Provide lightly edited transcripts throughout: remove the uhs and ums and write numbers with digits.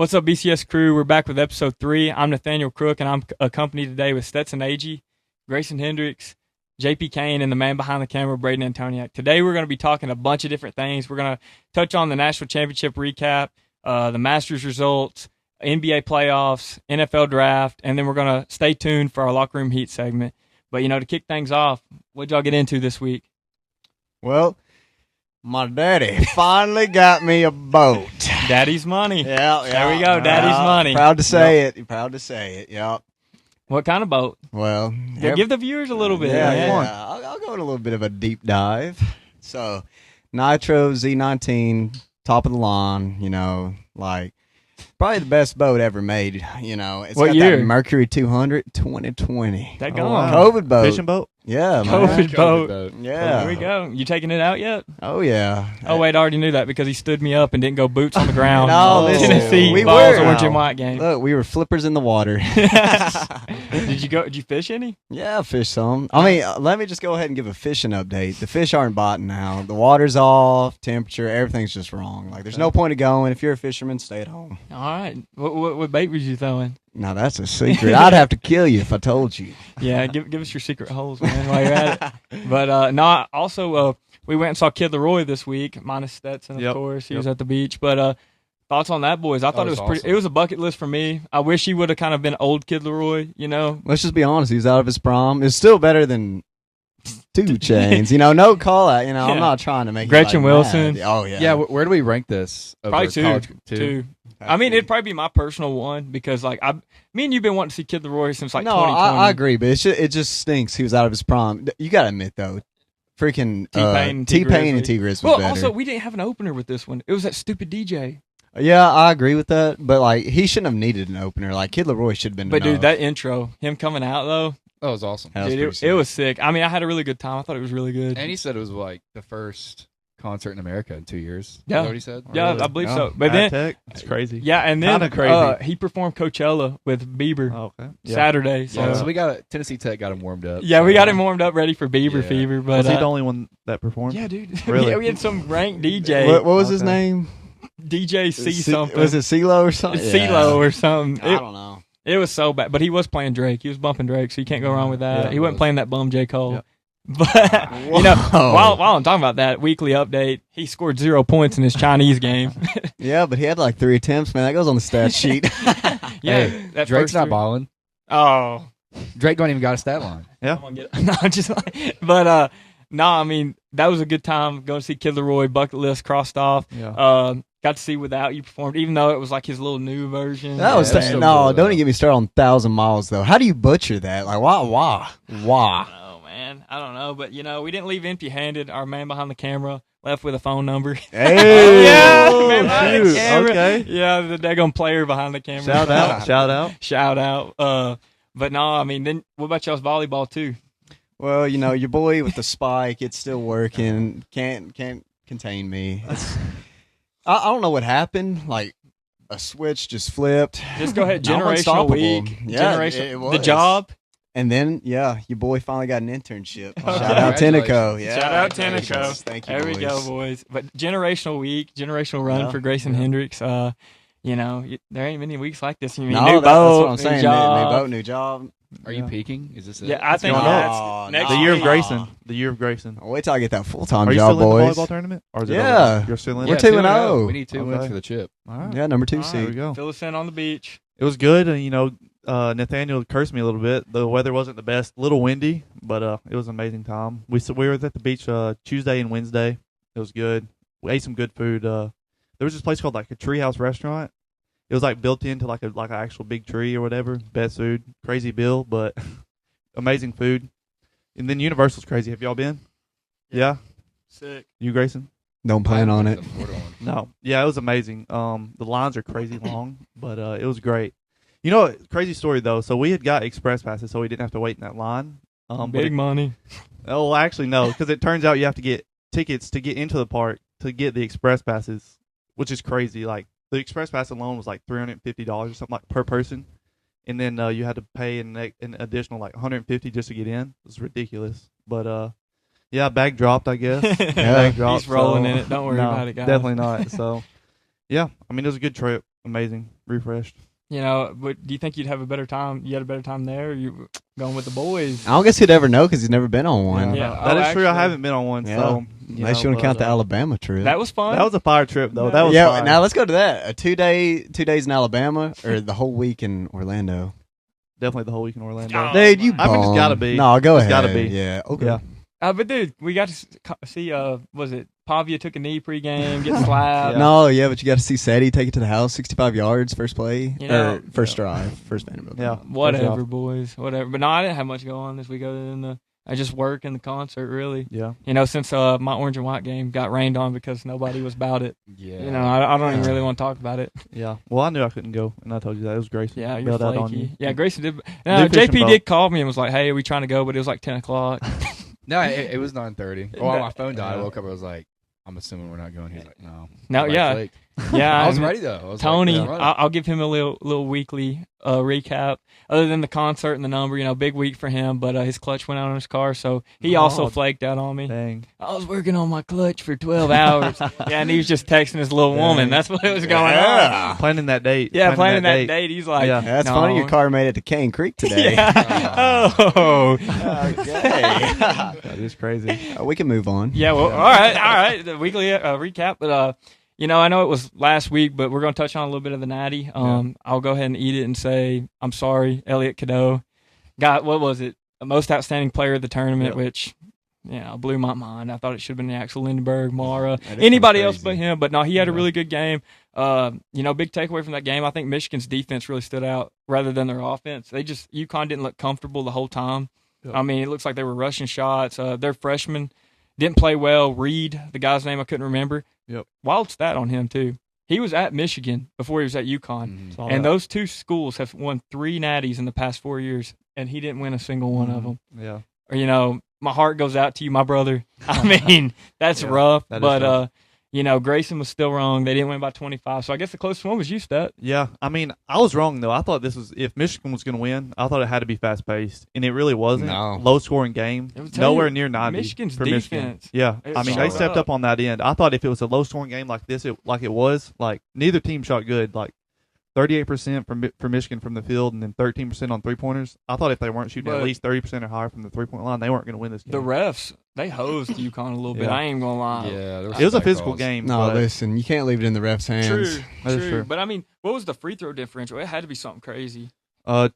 What's up, BCS crew? We're back with episode 3. I'm Nathaniel Crook, and I'm accompanied today with Stetson, Grayson Hendricks, JP Kane, and the man behind the camera, Braden Antoniak. Today we're going to be talking a bunch of different things. We're going to touch on the national championship recap, the Masters results, NBA playoffs, NFL draft, and then we're going to stay tuned for our locker room heat segment. But, to kick things off, what'd y'all get into this week? Well, my daddy finally got me a boat. Daddy's money. Yeah. There we go, Daddy's money. Proud to say it. Proud to say it. Yep. What kind of boat? Well, give the viewers a little bit. Yeah. I'll go in a little bit of a deep dive. So, Nitro Z19, top of the line. Probably the best boat ever made. It's what got year? That Mercury 200 2020. That COVID boat. Fishing boat? Yeah, man. COVID boat. Yeah. There we go. You taking it out yet? Oh, yeah. Oh, wait, I already knew that because he stood me up and didn't go boots on the ground. No, listen, Tennessee we balls, were. orange and white game. Look, we were flippers in the water. Did you fish any? Yeah, I fished some. I mean, let me just go ahead and give a fishing update. The fish aren't biting now. The water's off, temperature, everything's just wrong. There's no point of going. If you're a fisherman, stay at home. All right. What bait was you throwing? Now, that's a secret. I'd have to kill you if I told you. Yeah, give us your secret holes, man, while you're at it. But, also, we went and saw Kid Leroy this week, minus Stetson, of course. He was at the beach. But thoughts on that, boys? I thought it was pretty. Awesome. It was a bucket list for me. I wish he would have kind of been old Kid Leroy, Let's just be honest. He was out of his prime. It's still better than 2 Chains. No call out. I'm not trying to make Gretchen Wilson. Mad. Oh, yeah. Yeah, where do we rank this? Probably 2. I mean, it'd probably be my personal one because, me and you've been wanting to see Kid Leroy since 2020. I agree, but it just stinks. He was out of his prime. You got to admit, though, freaking T-Pain and T-Grizz was better. Well, also, we didn't have an opener with this one. It was that stupid DJ. Yeah, I agree with that, but, he shouldn't have needed an opener. Kid Leroy should have been But, enough. dude, that intro, him coming out, though. That was awesome. Dude, it was sick. I mean, I had a really good time. I thought it was really good. And he said it was, the first concert in America in 2 years. Yeah. Is that what he said? Yeah, Really? I believe so. But then it's crazy. Yeah, and then Kinda crazy. He performed Coachella with Bieber Okay. Yeah. Saturday. So, Yeah, so we got Tennessee Tech got him warmed up. we got him warmed up, ready for Bieber fever. But Was he the only one that performed? yeah, dude. Really? we had some ranked DJ. What was his name? DJ C something. Was it CeeLo or something? CeeLo or something. I don't know. It was so bad, but he was playing Drake. He was bumping Drake, so you can't go wrong with that. Yeah, he wasn't playing that bum J. Cole. Yeah. But while I'm talking about that weekly update, he scored 0 points in his Chinese game. Yeah, but he had 3 attempts, man. That goes on the stat sheet. Yeah, Hey, that Drake's first not three. balling. Oh, Drake don't even got a stat line. Yeah. I'm gonna get it. No, just but I mean that was a good time going to see Kid Leroy. Bucket list crossed off. Yeah. Got to see Without You performed, even though it was his little new version. That was that's still no. cool, Don't though. even get me started on 1,000 Miles though. How do you butcher that? Why? Oh man, I don't know, but we didn't leave empty-handed. Our man behind the camera left with a phone number. Hey, Yeah, man behind the shoot. camera. Okay. Yeah, the daggone player behind the camera. Shout out. Shout out. But no, I mean, then what about y'all's volleyball too? Well, your boy with the spike, it's still working. Can't contain me. I don't know what happened. A switch just flipped. Just go ahead. I'm Generational unstoppable. week. Yeah, Generation. it was. The job. And then, your boy finally got an internship. Okay. Shout out Tenneco. Yeah, Shout out congratulations. Tenneco. Thank you, There we boys. go, boys. But generational week, generational run Yeah. for Grayson Hendricks. There ain't many weeks like this. You mean No, new that's boat, what I'm saying. New job. New boat, new job. Are you peaking? Is this it? Yeah, I think going that's on? next The year of week. Grayson. The year of Grayson. I'll wait till I get that full-time Are you job, still boys. in the volleyball tournament? Or is it Yeah. over? You're still in We're it? 2-0. We need 2 wins Okay. for the chip. All right. Yeah, number 2 All right. There we seed. go. Fill us in on the beach. It was good. And, Nathaniel cursed me a little bit. The weather wasn't the best. A little windy, but it was an amazing time. We were at the beach Tuesday and Wednesday. It was good. We ate some good food. There was this place called a treehouse restaurant. It was built into an actual big tree or whatever. Best food. Crazy bill, but amazing food. And then Universal's crazy. Have y'all been? Yeah. Sick. You, Grayson? Don't plan on it. No. Yeah, it was amazing. The lines are crazy long, but it was great. Crazy story though. So we had got express passes, so we didn't have to wait in that line. Big money. Oh, actually no, because it turns out you have to get tickets to get into the park to get the express passes, which is crazy. The express pass alone was $350 or something per person, and then you had to pay an additional $150 just to get in. It was ridiculous, but yeah, bag dropped, I guess. Bag dropped. He's rolling so- in it. Don't worry no, about it, guys. Definitely not. So, yeah, I mean, it was a good trip. amazing, refreshed. You know, but do you think you'd have a better time? You had a better time there, or you going with the boys? I don't guess he'd ever know because he's never been on one. Yeah. That is true. I actually- haven't been on one, Yeah. so Unless you want to count the Alabama trip. That was fun. That was a fire trip, though. Yeah. That was yeah. fire. Now let's go to that. A 2 days in Alabama or the whole week in Orlando. Definitely the whole week in Orlando. Oh, Dude, you my- I mean, it's bum. gotta be. No, go It's ahead. gotta be. Yeah. Okay. Yeah. But dude, we got to see. Was it Pavia took a knee pregame, get slapped? Yeah. No, yeah, but you got to see Sadie take it to the house, 65 yards, first play, You know- or first drive, first Vanderbilt. Yeah. Whatever, boys. Whatever. But no, I didn't have much going on this week other than I just work and the concert. Really, Yeah. you know, since my orange and white game got rained on because nobody was about it. Yeah. You know, I don't even Yeah. really want to talk about it. Yeah. Well, I knew I couldn't go, and I told you that. It was Grayson. Yeah, you're Bailed out on you. flaky. Yeah, Grayson did. New fishing JP boat. did call me and was like, "Hey, are we trying to go?" But it was like 10 o'clock. No, it was 9:30. Well, No. my phone died. I woke up. I was like, I'm assuming we're not going. He's like, no. No, I'm yeah. flaked. Yeah, I was and ready though. I was Tony, like, yeah, I'll give him a little weekly recap. Other than the concert and the number, you know, big week for him. But his clutch went out on his car, so he also Oh. flaked out on me. Dang. I was working on my clutch for 12 hours. Yeah, and he was just texting his little woman. Dang. That's what was going on. Yeah. Planning that date. Yeah, planning that date. He's like, Yeah. That's no. funny. Your car made it to Cane Creek today. Yeah. Oh. Okay. That is crazy. We can move on. Yeah, well, all right. The weekly recap. But, you know, I know it was last week, but we're going to touch on a little bit of the Natty. I'll go ahead and eat it and say, I'm sorry, Elliot Cadeau. Got, what was it? The most outstanding player of the tournament, Yep. which, you know, blew my mind. I thought it should have been Axel Lindenberg, Mara, That is anybody kinda else but crazy. him. But no, he had a Yeah. really good game. You know, big takeaway from that game. I think Michigan's defense really stood out rather than their offense. UConn didn't look comfortable the whole time. Yep. I mean, it looks like they were rushing shots. Their freshman didn't play well. Reed, the guy's name I couldn't remember. Yep. Wild stat on him too. He was at Michigan before he was at UConn. Mhm. Saw And that. those two schools have won 3 natties in the past 4 years, and he didn't win a single one of them. Yeah. Or, you know, my heart goes out to you, my brother. I mean, that's Yeah, rough. that is But, tough. you know, Grayson was still wrong. They didn't win by 25. So I guess the closest one was you, Stet. Yeah, I mean, I was wrong though. I thought this was if Michigan was going to win, I thought it had to be fast paced, and it really wasn't. No. Low scoring game, It was tell nowhere you, near 90. Michigan's for Michigan. defense. Yeah, It I mean showed they stepped up. up on that end. I thought if it was a low scoring game like this, like it was, like neither team shot good. Like 38% for Michigan from the field, and then 13% on 3-pointers. I thought if they weren't shooting But- at least 30% or higher from the 3-point line, they weren't going to win this game. The refs, they hosed UConn a little bit. Yeah. I ain't going to lie. Yeah, there it was a some bad physical calls. game. No, but listen, you can't leave it in the refs' hands. True, That is true. But, I mean, what was the free throw differential? It had to be something crazy.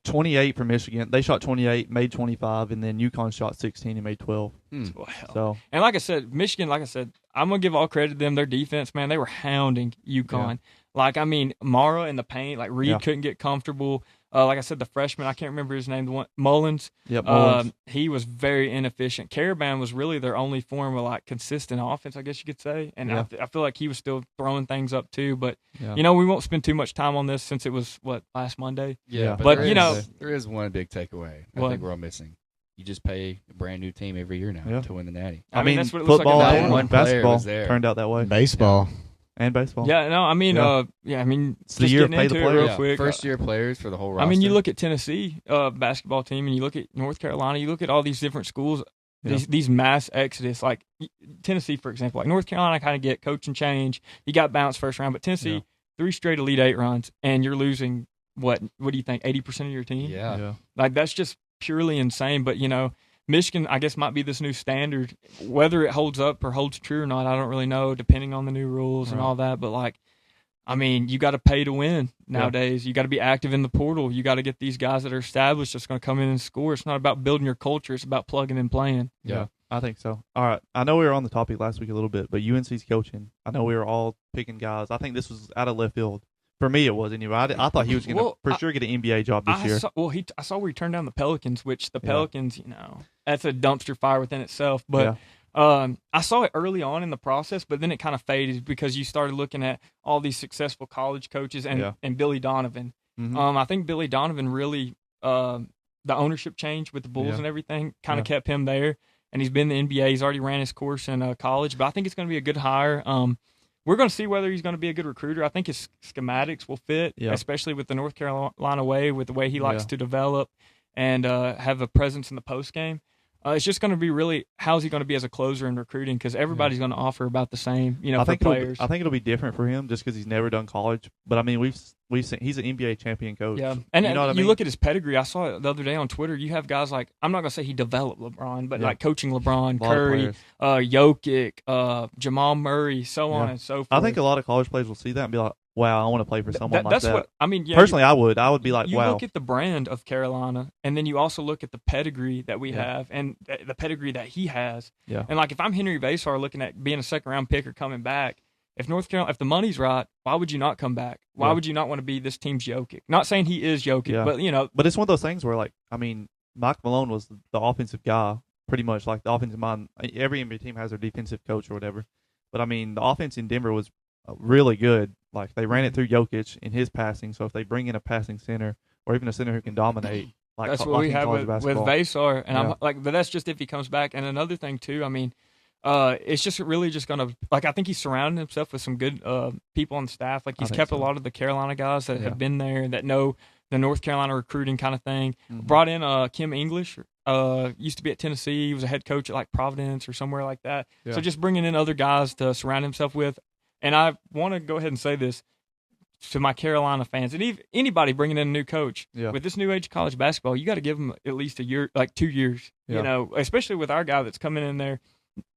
28 for Michigan. They shot 28, made 25, and then UConn shot 16 and made 12. Wow. So And like I said, Michigan, I'm going to give all credit to them. Their defense, man, they were hounding UConn. Yeah. Like, I mean, Mara in the paint, like Reed Yeah. couldn't get comfortable. Like I said, the freshman, I can't remember his name, the one Mullins. yep, Mullins. He was very inefficient. Caravan was really their only form of like consistent offense, I guess you could say. And Yeah. I feel like he was still throwing things up too. But Yeah. you know, we won't spend too much time on this since it was last Monday. Yeah, But, there you know- is- there is one big takeaway. I What? think we're all missing. You just pay a brand new team every year now Yeah. to win the Natty. I mean, that's what it looks like football in the and one player basketball was there. turned out that way, Baseball. and baseball. Yeah, no, I mean, Yeah. I mean, It's the just year of getting pay the into it players. real quick. First year players for the whole roster. I mean, you look at Tennessee basketball team, and you look at North Carolina. You look at all these different schools. Yeah. These mass exodus, like Tennessee, for example, like North Carolina, kind of get coach and change. You got bounced first round, but Tennessee, Yeah. 3 straight Elite Eight runs, and you're losing what do you think, 80% of your team? Yeah. Like that's just purely insane. But you know, Michigan, I guess, might be this new standard. Whether it holds up or holds true or not, I don't really know, depending on the new rules and Right. all that. But like, I mean, you got to pay to win nowadays. You got to be active in the portal. You got to get these guys that are established that's going to come in and score. It's not about building your culture. It's about plugging and playing. Yeah, I think so. All right. I know we were on the topic last week a little bit, but UNC's coaching. I know we were all picking guys. I think this was out of left field. For me, it was anyway. I thought he was going to Well, for sure get an NBA job this year. I saw where he turned down the Pelicans, which the Yeah. Pelicans, you know, that's a dumpster fire within itself. But I saw it early on in the process, but then it kind of faded because you started looking at all these successful college coaches and, Yeah. and Billy Donovan. Mhm. I think Billy Donovan really, the ownership change with the Bulls Yeah. and everything kind of Yeah. kept him there. And he's been in the NBA. He's already ran his course in college, but I think it's going to be a good hire. We're going to see whether he's going to be a good recruiter. I think his schematics will fit, Yeah. especially with the North Carolina way, with the way he likes Yeah. to develop and have a presence in the post game. It's just going to be really how's he going to be as a closer in recruiting because everybody's going to offer about the same, I for think players. I think it'll be different for him just because he's never done college. But I mean, we've seen he's an NBA champion coach. Yeah, and you know what I mean? look at his pedigree. I saw it the other day on Twitter. You have guys like I'm not going to say he developed LeBron, but like coaching LeBron, A lot of Curry, players. Jokic, Jamal Murray, so on and so forth. I think a lot of college players will see that and be like, "Wow, I want to play for someone like that's that." what I mean. Yeah, Personally, I would be like, you "Wow." look at the brand of Carolina, and then you also look at the pedigree that we have, and the pedigree that he has. Yeah. And like if I'm Henry Vasar looking at being a second round pick or coming back, if North Carolina, if the money's right, why would you not come back? Why would you not want to be this team's Jokic? Not saying he is Jokic, but But it's one of those things where, like, I mean, Mike Malone was the offensive guy, pretty much, like the offensive mind. Every NBA team has their defensive coach or whatever. But I mean, the offense in Denver was really good. Like they ran it through Jokic in his passing. So if they bring in a passing center or even a center who can dominate, like that's what like we in have college with basketball. Vasar. And Yeah. I'm like, but that's just if he comes back. And another thing too, I mean, it's just really just gonna like I think he's surrounding himself with some good people on the staff. Like he's kept a lot of the Carolina guys that have been there that know the North Carolina recruiting kind of thing. Mm-hmm. Brought in Kim English. Used to be at Tennessee. He was a head coach at like Providence or somewhere like that. Yeah. So just bringing in other guys to surround himself with. And I want to go ahead and say this to my Carolina fans and anybody bringing in a new coach with this new age of college basketball, you got to give them at least a year, like 2 years, especially with our guy that's coming in there.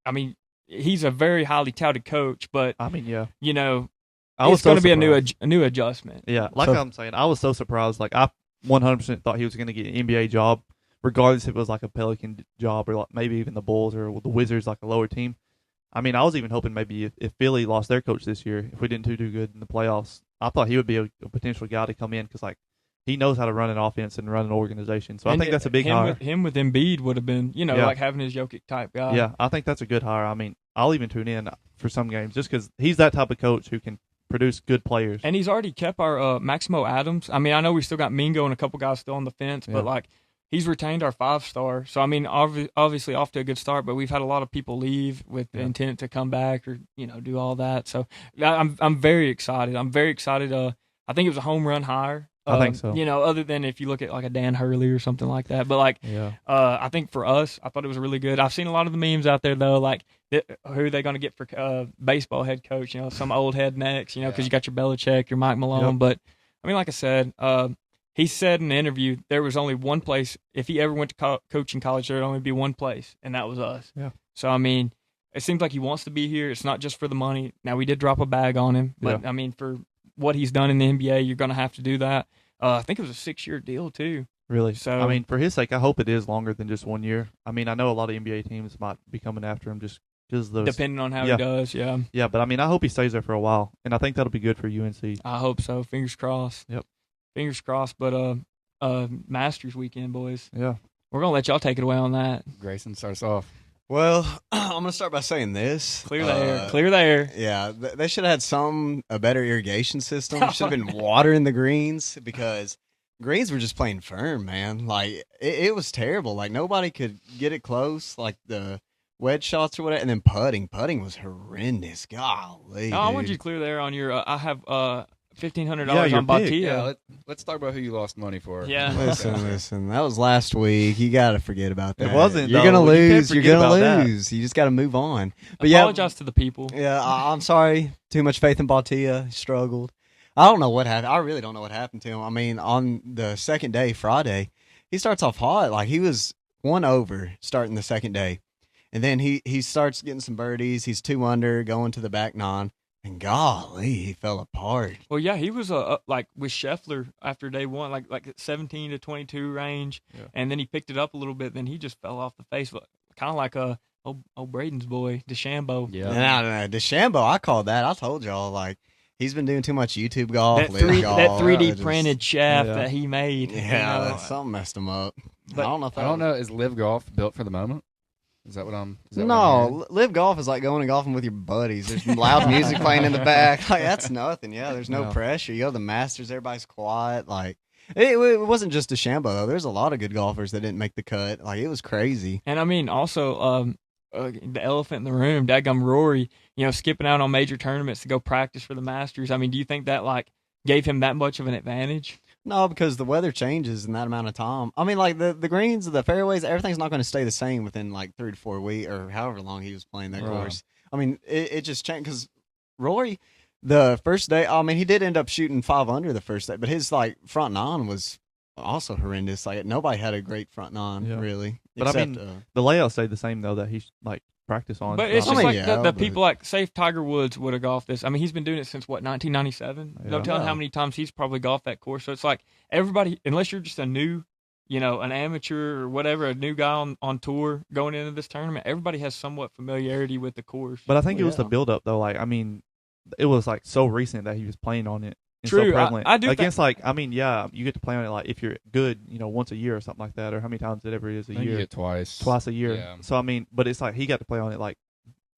I mean, he's a very highly touted coach, but I mean, it's was going so to be surprised. a new adjustment. Yeah, like I'm saying, I was so surprised. Like I 100% thought he was going to get an NBA job, regardless if it was like a Pelican job or like maybe even the Bulls or the Wizards, like a lower team. I mean, I was even hoping maybe if Philly lost their coach this year, if we didn't do good in the playoffs, I thought he would be a potential guy to come in because like he knows how to run an offense and run an organization. So I think that's a big hire. Him with Embiid would have been, like having his Jokic type guy. Yeah, I think that's a good hire. I mean, I'll even tune in for some games just because he's that type of coach who can produce good players. And he's already kept our Maximo Adams. I mean, I know we still got Mingo and a couple guys still on the fence, but like he's retained our 5-star. So I mean, obviously off to a good start, but we've had a lot of people leave with the intent to come back or do all that. So I'm very excited. I'm very excited. I think it was a home run hire. I think so. Other than if you look at like a Dan Hurley or something like that. But like, I think for us, I thought it was really good. I've seen a lot of the memes out there though, like who are they going to get for baseball head coach? Some old head next. Because you got your Belichick, your Mike Malone. Yep. But I mean, like I said, he said in the interview there was only one place. If he ever went to coaching college, there would only be one place, and that was us. Yeah. So I mean, it seems like he wants to be here. It's not just for the money. Now we did drop a bag on him, but I mean for what he's done in the NBA, you're going to have to do that. I think it was a 6-year deal too. Really? So I mean, for his sake, I hope it is longer than just 1 year. I mean, I know a lot of NBA teams might be coming after him just because those. Depending on how he does, yeah. Yeah, but I mean, I hope he stays there for a while, and I think that'll be good for UNC. I hope so. Fingers crossed. Yep. Fingers crossed. But Masters weekend, boys. Yeah. We're gonna let y'all take it away on that. Grayson starts off. Well, I'm going to start by saying this. Clear the air. Clear the air. Yeah, they should have had a better irrigation system. Should have been watering the greens because greens were just plain firm, man. Like, it was terrible. Like, nobody could get it close, like the wedge shots or whatever. And then putting. Putting was horrendous. Golly, I want dude. you to clear the air on your I have $1,500 your on pick. Batia. Yeah, let's talk about who you lost money for. Yeah. Listen. That was last week. You got to forget about that. It wasn't, You're though. gonna You can't lose. You're forget gonna about that. lose. You just got to move on. But Apologize to the people. Yeah, I'm sorry. Too much faith in Batia. He struggled. I don't know what happened. I really don't know what happened to him. I mean, on the second day, Friday, he starts off hot. Like, he was 1 over starting the second day. And then he starts getting some birdies. He's 2 under, going to the back 9. And golly, he fell apart. Well, yeah, he was like with Scheffler after day 1, like 17 to 22 range, and then he picked it up a little bit. Then he just fell off the face, kind of like old Braden's boy, DeChambeau. Yeah. No, DeChambeau, I called that. I told y'all, like, he's been doing too much YouTube golf, That, live golf. that 3D just- printed shaft that he made. Yeah, something messed him up. But I don't know if I don't know. Is Live Golf built for the moment? Is that what I'm? Is that what I'm hearing? No, live golf is like going and golfing with your buddies. There's loud music playing in the back. Like, that's nothing. Yeah, there's no pressure. You go to the Masters, everybody's quiet. Like, it wasn't just DeChambeau though. There's a lot of good golfers that didn't make the cut. Like, it was crazy. And I mean, also the elephant in the room, dadgum Rory, skipping out on major tournaments to go practice for the Masters. I mean, do you think that like gave him that much of an advantage? No, because the weather changes in that amount of time. I mean, like the greens, the fairways, everything's not going to stay the same within like 3 to 4 weeks or however long he was playing that Right. course. I mean, it just changed because Rory, the first day, I mean, he did end up shooting 5 under the first day, but his like front nine was also horrendous. Like nobody had a great front nine Yeah. really. But I except, mean, the layout stayed the same though that he like practice on. But it's so- just I mean, like yeah, the but- people like, say if Tiger Woods would have golfed this. I mean, he's been doing it since, what, 1997? Yeah. No telling Yeah. how many times he's probably golfed that course. So it's like everybody, unless you're just a new, an amateur or whatever, a new guy on tour going into this tournament, everybody has somewhat familiarity with the course. But I think it was the Yeah. build up though. Like I mean, it was like so recent that he was playing on it. And True, so prevalent. I do think- against like I mean, yeah, you get to play on it like if you're good, once a year or something like that, or how many times it ever is a I think you year, get twice. twice a year. Yeah. So I mean, but it's like he got to play on it like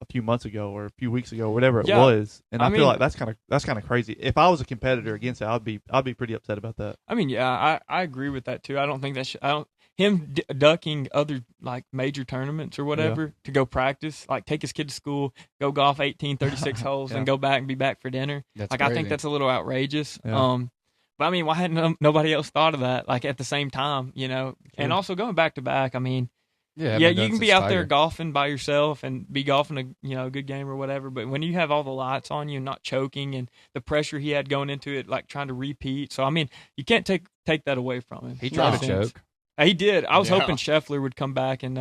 a few months ago or a few weeks ago, whatever it Yeah. was, and I I mean- feel like that's kind of crazy. If I was a competitor against it, I'd be pretty upset about that. I mean, yeah, I agree with that too. I don't think him ducking other like major tournaments or whatever to go practice, like take his kid to school, go golf 18, 36 holes, Yeah. and go back and be back for dinner. That's Like I think crazy. that's a little outrageous. Yeah. But I mean, why hadn't nobody else thought of that? Like at the same time, and also going back to back. I mean, Yeah, yeah, you can be out there golfing by yourself and be golfing a good game or whatever. But when you have all the lights on you, and not choking, and the pressure he had going into it, like trying to repeat. So I mean, you can't take that away from him. He tried No. to choke. He did. I was Yeah. hoping Scheffler would come back and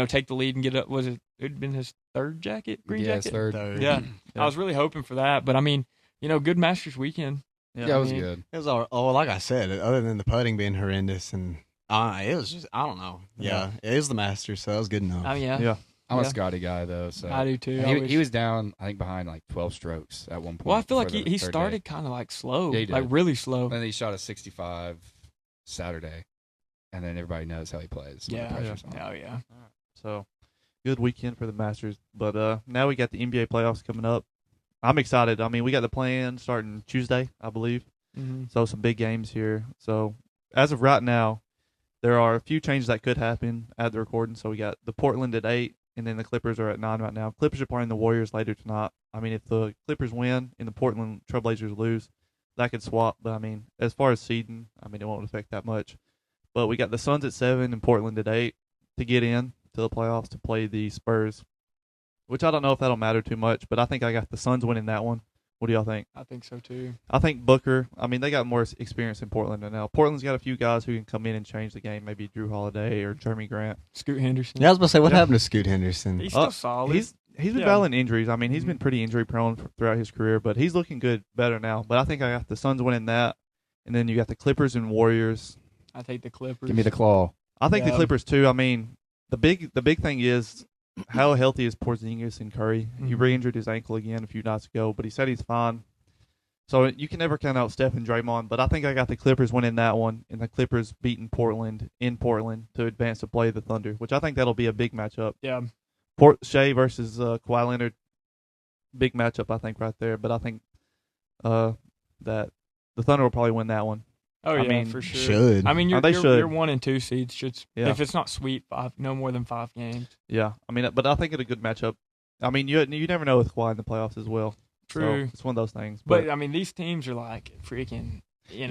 take the lead and get up. Was it'd been his third jacket, green Yeah, it's jacket? third. Third. Yeah. Yeah. I was really hoping for that. But I mean, good Masters weekend. Yeah, it was I mean, good. It was all like I said, other than the putting being horrendous, and it was just I don't know. Yeah, it is the Masters, so that was good enough. I mean, yeah, Yeah. I'm Yeah. a Scotty guy though, so I do too. And I he, wish- he was down, I think, behind like 12 strokes at one point. well, I feel like before the he third started day. kind of like slow, Yeah, he like did. really slow. And then he shot a 65 Saturday, and then everybody knows how he plays. when the Yeah. pressure's on. Oh yeah. So good weekend for the Masters, but now we got the NBA playoffs coming up. I'm excited. I mean, we got the play-in starting Tuesday, I believe. Mm-hmm. So some big games here. So as of right now, there are a few changes that could happen at the recording. So we got the Portland at 8, and then the Clippers are at 9 right now. Clippers are playing the Warriors later tonight. I mean, if the Clippers win and the Portland Trailblazers lose, that could swap. But I mean, as far as seeding, I mean, it won't affect that much. But we got the Suns at 7 and Portland at 8 to get in to the playoffs to play the Spurs, which I don't know if that'll matter too much. But I think I got the Suns winning that one. What do y'all think? I think so too. I think Booker, I mean, they got more experience in Portland than now. Portland's got a few guys who can come in and change the game, maybe Drew Holiday or Jeremy Grant. Scoot Henderson. Yeah, I was about to say, what Yeah. happened to Scoot Henderson? He's still solid. He's been Yeah. battling injuries. I mean, he's Mhm. been pretty injury prone throughout his career, but he's looking better now. But I think I got the Suns winning that, and then you got the Clippers and Warriors. I take the Clippers. Give me the claw. I think the Yeah. Clippers too. I mean, the big thing is how healthy is Porzingis and Curry. He Mhm. re-injured his ankle again a few nights ago, but he said he's fine. So you can never count out Steph and Draymond, but I think I got the Clippers winning that one, and the Clippers beating Portland in Portland to advance to play the Thunder, which I think that'll be a big matchup. Yeah. Shea versus Kawhi Leonard, big matchup I think right there. But I think that the Thunder will probably win that one. Oh I yeah, mean, for sure. Should. I mean, they should. your 1 and 2 seeds should, Yeah. if it's not sweet, no more than 5 games. Yeah, I mean, but I think it's a good matchup. I mean, you never know with Kawhi in the playoffs as well. True. So it's one of those things. But I mean, these teams are like freaking, Yeah.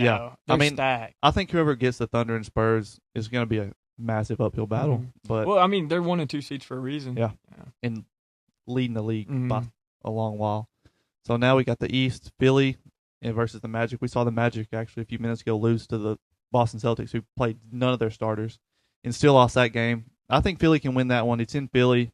they're I mean, stacked. I think whoever gets the Thunder and Spurs is going to be a massive uphill battle. Mhm. But Well, I mean, they're 1 and 2 seeds for a reason. Yeah. in leading the league Mhm. by a long while. So now we got the East, Philly versus the Magic. We saw the Magic actually a few minutes ago lose to the Boston Celtics, who played none of their starters and still lost that game. I think Philly can win that one. It's in Philly.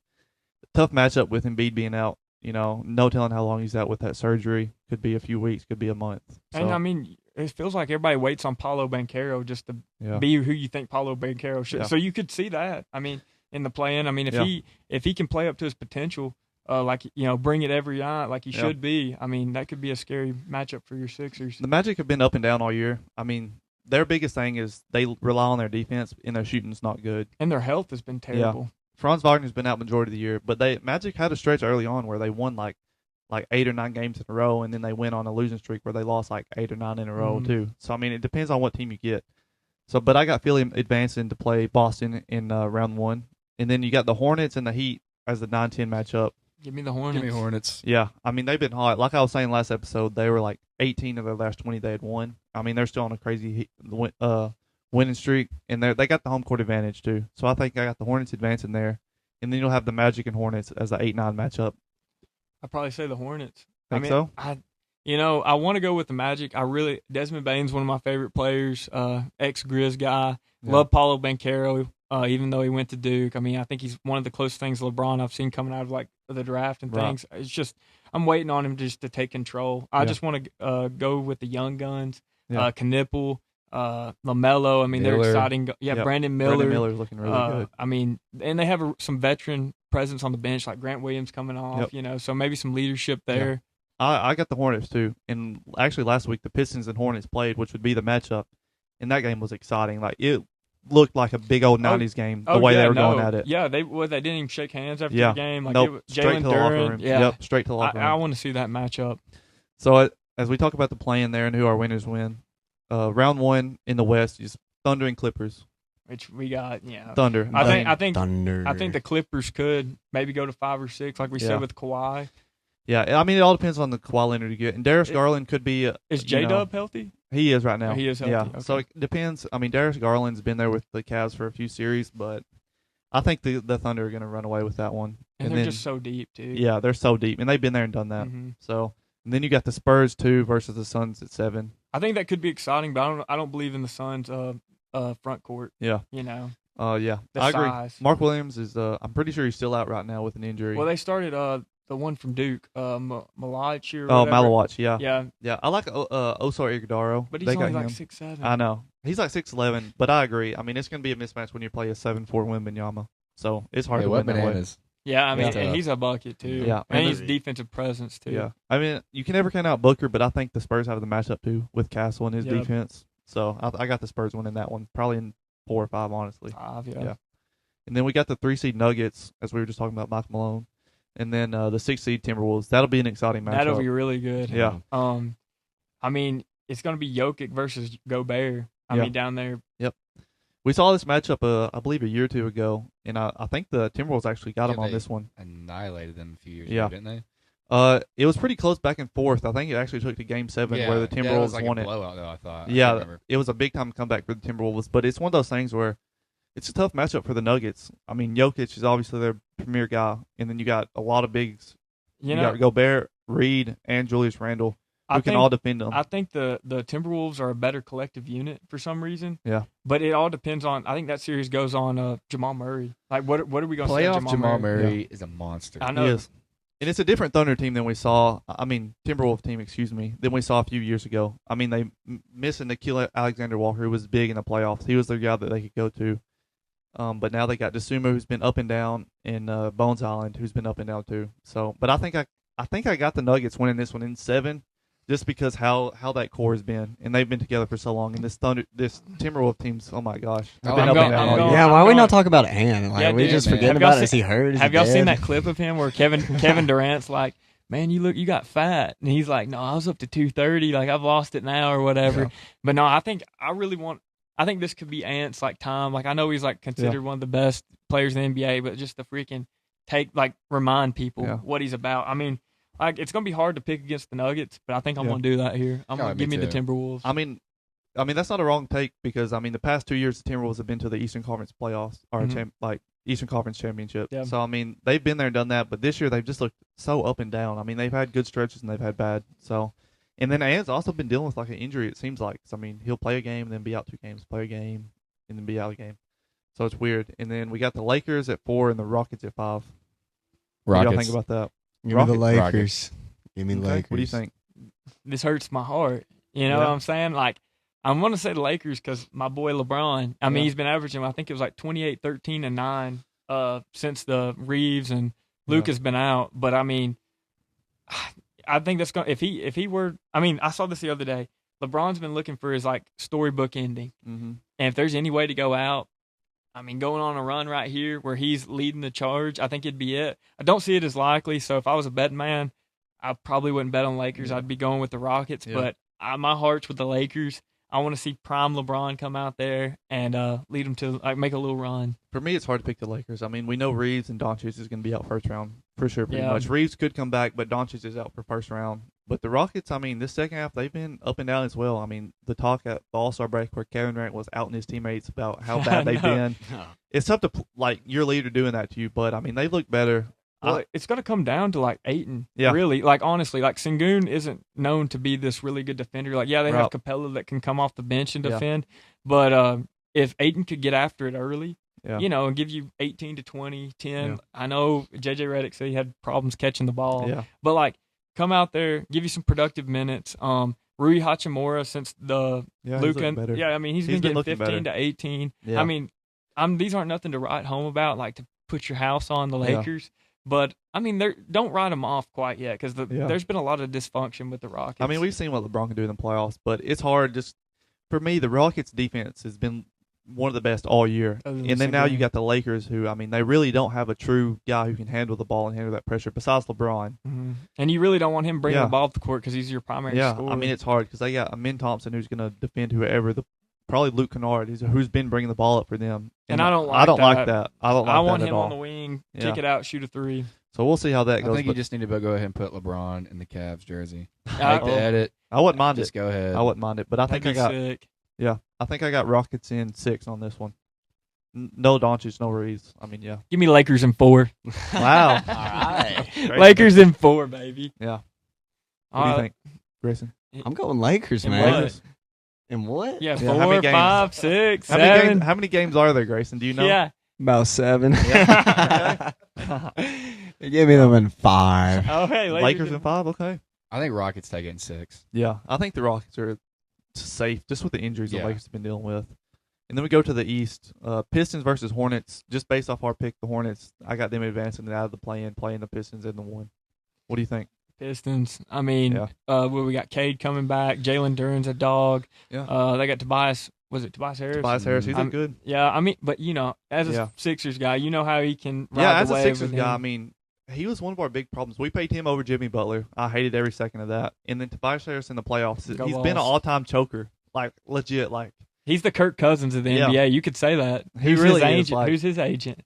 Tough matchup with Embiid being out. No telling how long he's out with that surgery. Could be a few weeks, could be a month. So, And I mean, it feels like everybody waits on Paulo Banchero just to yeah. be who you think Paulo Banchero should. Yeah. So you could see that. I mean, in the play-in. I mean, if Yeah. he can play up to his potential, bring it every night like he Yeah. should be. I mean, that could be a scary matchup for your Sixers. The Magic have been up and down all year. I mean, their biggest thing is they rely on their defense, and their shooting's not good. And their health has been terrible. Franz Wagner's been out majority of the year, but Magic had a stretch early on where they won like 8 or 9 games in a row, and then they went on a losing streak where they lost like 8 or 9 in a row Mhm. too. So I mean, it depends on what team you get. So, but I got Philly advancing to play Boston in round 1, and then you got the Hornets and the Heat as the 9-10 matchup. Give me the Hornets. Give me Hornets. Yeah, I mean they've been hot. Like I was saying last episode, they were like 18 of their last 20 they had won, I mean, they're still on a crazy winning streak, and they got the home court advantage too. So I think I got the Hornets advancing there, and then you'll have the Magic and Hornets as a 8-9 matchup. I'd probably say the Hornets. Think so? I want to go with the Magic. Desmond Bane's one of my favorite players, ex-Grizz guy. Yeah. Love Paulo Banchero, even though he went to Duke. I mean, I think he's one of the closest things to LeBron I've seen coming out of, like, the draft and things. It's just I'm waiting on him just to take control. I just want to go with the young guns, Knipple, LaMelo. I mean, Miller. they're exciting. Yeah, Brandon Miller. Brandon Miller's looking really good. I mean, and they have some veteran presence on the bench, like Grant Williams coming off, so maybe some leadership there. Yeah. I got the Hornets too, and actually last week the Pistons and Hornets played, which would be the matchup, and that game was exciting. Like it looked like a big old '90s game the way they were going at it. Yeah, they didn't even shake hands after the game. Like nope, straight to the locker room. Yeah, yep, straight to the locker room. I want to see that matchup. So as we talk about the play-in there and who our winners win, round one in the West is Thunder and Clippers. Which we got, Thunder. I think Thunder. I think the Clippers could maybe go to 5 or 6, like we said with Kawhi. Yeah, I mean, it all depends on the Kawhi Leonard you get. And Darius Garland could be... is J-Dub healthy? He is right now. Oh, he is healthy. Yeah, okay. so it depends. I mean, Darius Garland's been there with the Cavs for a few series, but I think the Thunder are going to run away with that one. And they're just so deep, too. Yeah, they're so deep, and they've been there and done that. Mm-hmm. So, and then you got the Spurs, 2 versus the Suns at 7. I think that could be exciting, but I don't believe in the Suns' front court. Yeah. Yeah. I agree. Size. Mark Williams is, I'm pretty sure he's still out right now with an injury. Well, they started the one from Duke, Malach or Oh, whatever. Malawach, yeah. Yeah. Yeah, I like Osar Iguodaro. But he's They only got like him. 6'7". I know. He's like 6'11", but I agree. I mean, it's going to be a mismatch when you play a 7'4" Wembanyama. So it's hard to what win that way. bananas? Yeah, I mean, Yeah. and he's a bucket, too. Yeah. And And he's defensive presence, too. Yeah. I mean, you can never count out Booker, but I think the Spurs have the matchup, too, with Castle and his Yep. defense. So I got the Spurs winning that one, probably in 4 or 5, honestly. 5, Yeah. And then we got the 3-seed Nuggets, as we were just talking about Mike Malone. And then the 6-seed Timberwolves. That'll be an exciting matchup. That'll be really good. Yeah. I mean, it's going to be Jokic versus Gobert. I mean, down there. Yep. We saw this matchup, I believe, a year or 2 ago, and I think the Timberwolves actually got them on this one. Annihilated them a few years ago, didn't they? It was pretty close back and forth. I think it actually took to Game 7 where the Timberwolves it was like won a it. blowout, though, I thought. Yeah, it was a big-time comeback for the Timberwolves, but it's one of those things where it's a tough matchup for the Nuggets. I mean, Jokic is obviously their premier guy, and then you got a lot of bigs. You got Gobert, Reed, and Julius Randle who can all defend them. I think the Timberwolves are a better collective unit for some reason. Yeah. But it all depends on – I think that series goes on Jamal Murray. Like, what are we going to say Playoff Jamal Murray? Murray is a monster. I know. He is. And it's a different Thunder team than we saw. I mean, Timberwolves team, than we saw a few years ago. I mean, they missing Nikhil Alexander-Walker, who was big in the playoffs. He was the guy that they could go to. But now they got Dosunmu, who's been up and down, and Bones Island, who's been up and down too. So, but I think I got the Nuggets winning this one in 7, just because how that core has been, and they've been together for so long. And this Timberwolves team's, oh my gosh, Oh, been I'm up going- and down I'm all going- year. Yeah, why are we not talking about Ant? Like, Yeah, we dude, just man. forget Have about y'all it. Is he hurt? Is Have he y'all seen dead? that clip of him where Kevin Durant's like, man, you got fat, and he's like, no, I was up to 230, like I've lost it now or whatever. Yeah. But no, I think this could be Ant's like time. Like I know he's like considered one of the best players in the NBA, but just the freaking remind people what he's about. I mean, like it's gonna be hard to pick against the Nuggets, but I think I'm gonna do that here. I'm gonna give me the Timberwolves. I mean, that's not a wrong take because the past 2 years the Timberwolves have been to the Eastern Conference playoffs or Eastern Conference championship. Yeah. So they've been there and done that, but this year they've just looked so up and down. I mean, they've had good stretches and they've had bad. So, and then Ant's also been dealing with like an injury. It seems like. So, he'll play a game and then be out 2 games, play a game and then be out a game. So it's weird. And then we got the Lakers at 4 and the Rockets at 5. What do y'all think about that? Give me the Rockets. Lakers. Give me the Okay, Lakers. what do you think? This hurts my heart. You know what I'm saying? Like I'm gonna say the Lakers because my boy LeBron. I mean, he's been averaging. I think it was like 28, 13, and 9 since the Reeves and Luke has been out. But I mean, I think that's gonna if he were. I mean, I saw this the other day. LeBron's been looking for his like storybook ending, and if there's any way to go out, I mean, going on a run right here where he's leading the charge, I think it'd be it. I don't see it as likely. So if I was a betting man, I probably wouldn't bet on Lakers. I'd be going with the Rockets. But my heart's with the Lakers. I want to see prime LeBron come out there and lead them to make a little run. For me, it's hard to pick the Lakers. I mean, we know Reeves and Doncic is going to be out first round for sure, pretty much. Reeves could come back, but Doncic is out for first round. But the Rockets, I mean, this second half, they've been up and down as well. I mean, the talk at the All-Star break where Kevin Durant was outing his teammates about how bad they've been. It's tough to, like, your leader doing that to you, but, I mean, they've looked better. Well, it's going to come down to, like, Ayton. Yeah. Really. Like, honestly, like, Sengun isn't known to be this really good defender. Like, yeah, they have Capella that can come off the bench and defend. But if Ayton could get after it early, and give you 18 to 20, 10. I know J.J. Redick said he had problems catching the ball. Yeah. But, like, come out there, give you some productive minutes. Rui Hachimura since the Luka. I mean, he's been getting 15 to 18. Yeah. I mean, these aren't nothing to write home about, like to put your house on the Lakers. Yeah. But, I mean, don't write them off quite yet because there's been a lot of dysfunction with the Rockets. I mean, we've seen what LeBron can do in the playoffs, but it's hard. Just for me, the Rockets' defense has been one of the best all year. And then now you got the Lakers who, I mean, they really don't have a true guy who can handle the ball and handle that pressure besides LeBron. Mm-hmm. And you really don't want him bringing the ball up the court because he's your primary scorer. I mean, it's hard because they got Amin Thompson who's going to defend whoever. Probably Luke Kennard, who's been bringing the ball up for them. And I don't like that. I want him on the wing, kick it out, shoot a three. So we'll see how that goes. I think you just need to go ahead and put LeBron in the Cavs jersey. Make the edit. I wouldn't mind just go ahead. I wouldn't mind it, but I think I got sick. Yeah, I think I got Rockets in 6 on this one. No Doncic, no Reeves. I mean, yeah. Give me Lakers in 4. Wow. All right. Lakers in 4, baby. Yeah. What do you think, Grayson? I'm going Lakers, man. And what? Yeah, 4, 5, 6, 7. How many games are there, Grayson? Do you know? Yeah. About 7. Yeah. Give me them in 5. Oh, hey, Lakers in 5? Okay. I think Rockets take it in 6. Yeah, I think the Rockets are safe just with the injuries the Lakers have been dealing with. And then we go to the East. Pistons versus Hornets. Just based off our pick, the Hornets, I got them advancing out of the play-in, playing the Pistons in the 1. What do you think? Pistons. I mean, we got Cade coming back. Jalen Duren's a dog. Yeah. They got Tobias. Was it Tobias Harris? Tobias Harris. He's good. Yeah, I mean, but, as a Sixers guy, you know how he can ride the wave. As a Sixers guy, I mean, he was one of our big problems. We paid him over Jimmy Butler. I hated every second of that. And then Tobias Harris in the playoffs. He's been an all-time choker. Like, legit, like. He's the Kirk Cousins of the NBA. You could say that. He really is. Who's his agent?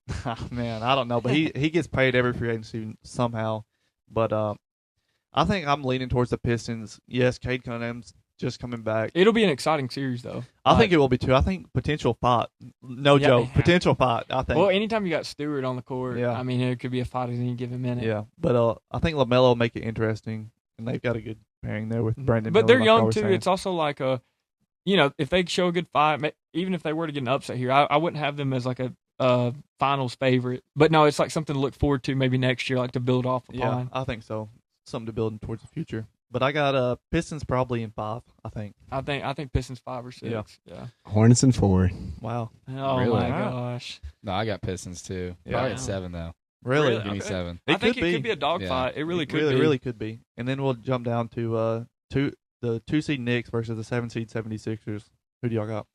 Man, I don't know. But he gets paid every free agency somehow. But I think I'm leaning towards the Pistons. Yes, Cade Cunningham's just coming back. It'll be an exciting series, though. I think it will be, too. I think potential fight. No joke. Potential fight, I think. Well, anytime you got Stewart on the court, I mean, it could be a fight at any given minute. Yeah. But I think LaMelo will make it interesting. And they've got a good pairing there with Brandon But Miller, they're young, too. It's also like if they show a good fight, even if they were to get an upset here, I wouldn't have them as like a finals favorite. But no, it's like something to look forward to maybe next year, like to build off upon. I think so. Something to build towards the future. But I got Pistons probably in 5, I think. I think Pistons 5 or 6. Yeah. Hornets in 4. Wow. Oh, really? My gosh. No, I got Pistons, too. Probably at 7, though. Really? Give me 7. I think it could be a dogfight. It really could be. It really could be. And then we'll jump down to the 2-seed Knicks versus the 7-seed 76ers. Who do y'all got?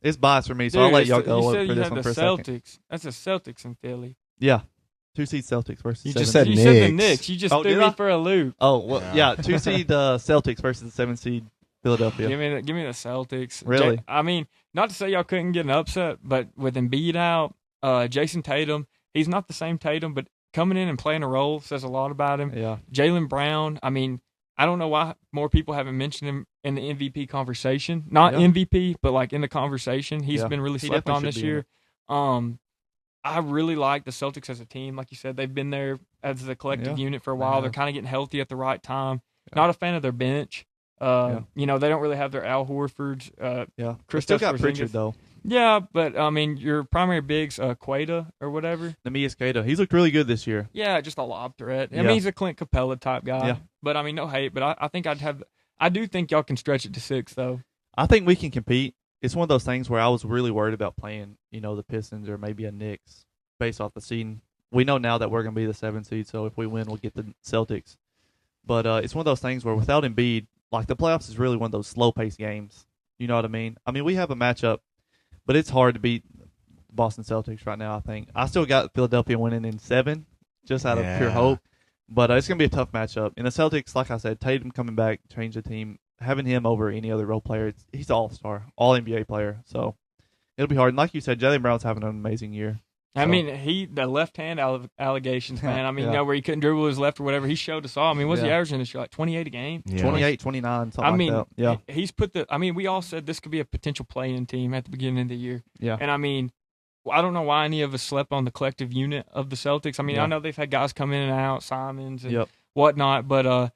It's biased for me, so I'll let y'all go for this one for a second. Celtics. That's the Celtics in Philly. Yeah. 2-seed Celtics versus You 7-seed. just said You Knicks. said the Knicks. You just threw me for a loop. Oh, well, yeah. 2-seed Celtics versus the 7-seed Philadelphia. Give me the Celtics. Really? I mean, not to say y'all couldn't get an upset, but with Embiid out, Jason Tatum, he's not the same Tatum, but coming in and playing a role says a lot about him. Yeah. Jaylen Brown, I mean, I don't know why more people haven't mentioned him in the MVP conversation. Not MVP, but like in the conversation. He's been really slept on this year. I really like the Celtics as a team. Like you said, they've been there as a collective unit for a while. They're kind of getting healthy at the right time. Not a fan of their bench. They don't really have their Al Horfords. Kristaps still got Pritchard, though. Yeah, but, I mean, your primary big's Queta or whatever. Neemias Queta. He's looked really good this year. Yeah, just a lob threat. I mean, he's a Clint Capella type guy. Yeah. But, I mean, no hate. But I think I do think y'all can stretch it to 6, though. I think we can compete. It's one of those things where I was really worried about playing, the Pistons or maybe a Knicks based off the seed. We know now that we're going to be the 7th seed, so if we win, we'll get the Celtics. But it's one of those things where without Embiid, like the playoffs is really one of those slow-paced games. You know what I mean? I mean, we have a matchup, but it's hard to beat Boston Celtics right now, I think. I still got Philadelphia winning in 7, just out of pure hope. But it's going to be a tough matchup. And the Celtics, like I said, Tatum coming back, change the team. Having him over any other role player, he's an all-star, all-NBA player. So it'll be hard. And like you said, Jaylen Brown's having an amazing year. I mean, the left-hand allegations, man. I mean, Yeah. where he couldn't dribble his left or whatever. He showed us all. I mean, what's he Yeah. averaging this year? Like 28 a game? Yeah. 28, 29, something I mean, like that. Yeah. he's put we all said this could be a potential play-in team at the beginning of the year. Yeah. And I mean, I don't know why any of us slept on the collective unit of the Celtics. I mean, Yeah. I know they've had guys come in and out, Simons and Yep. whatnot, but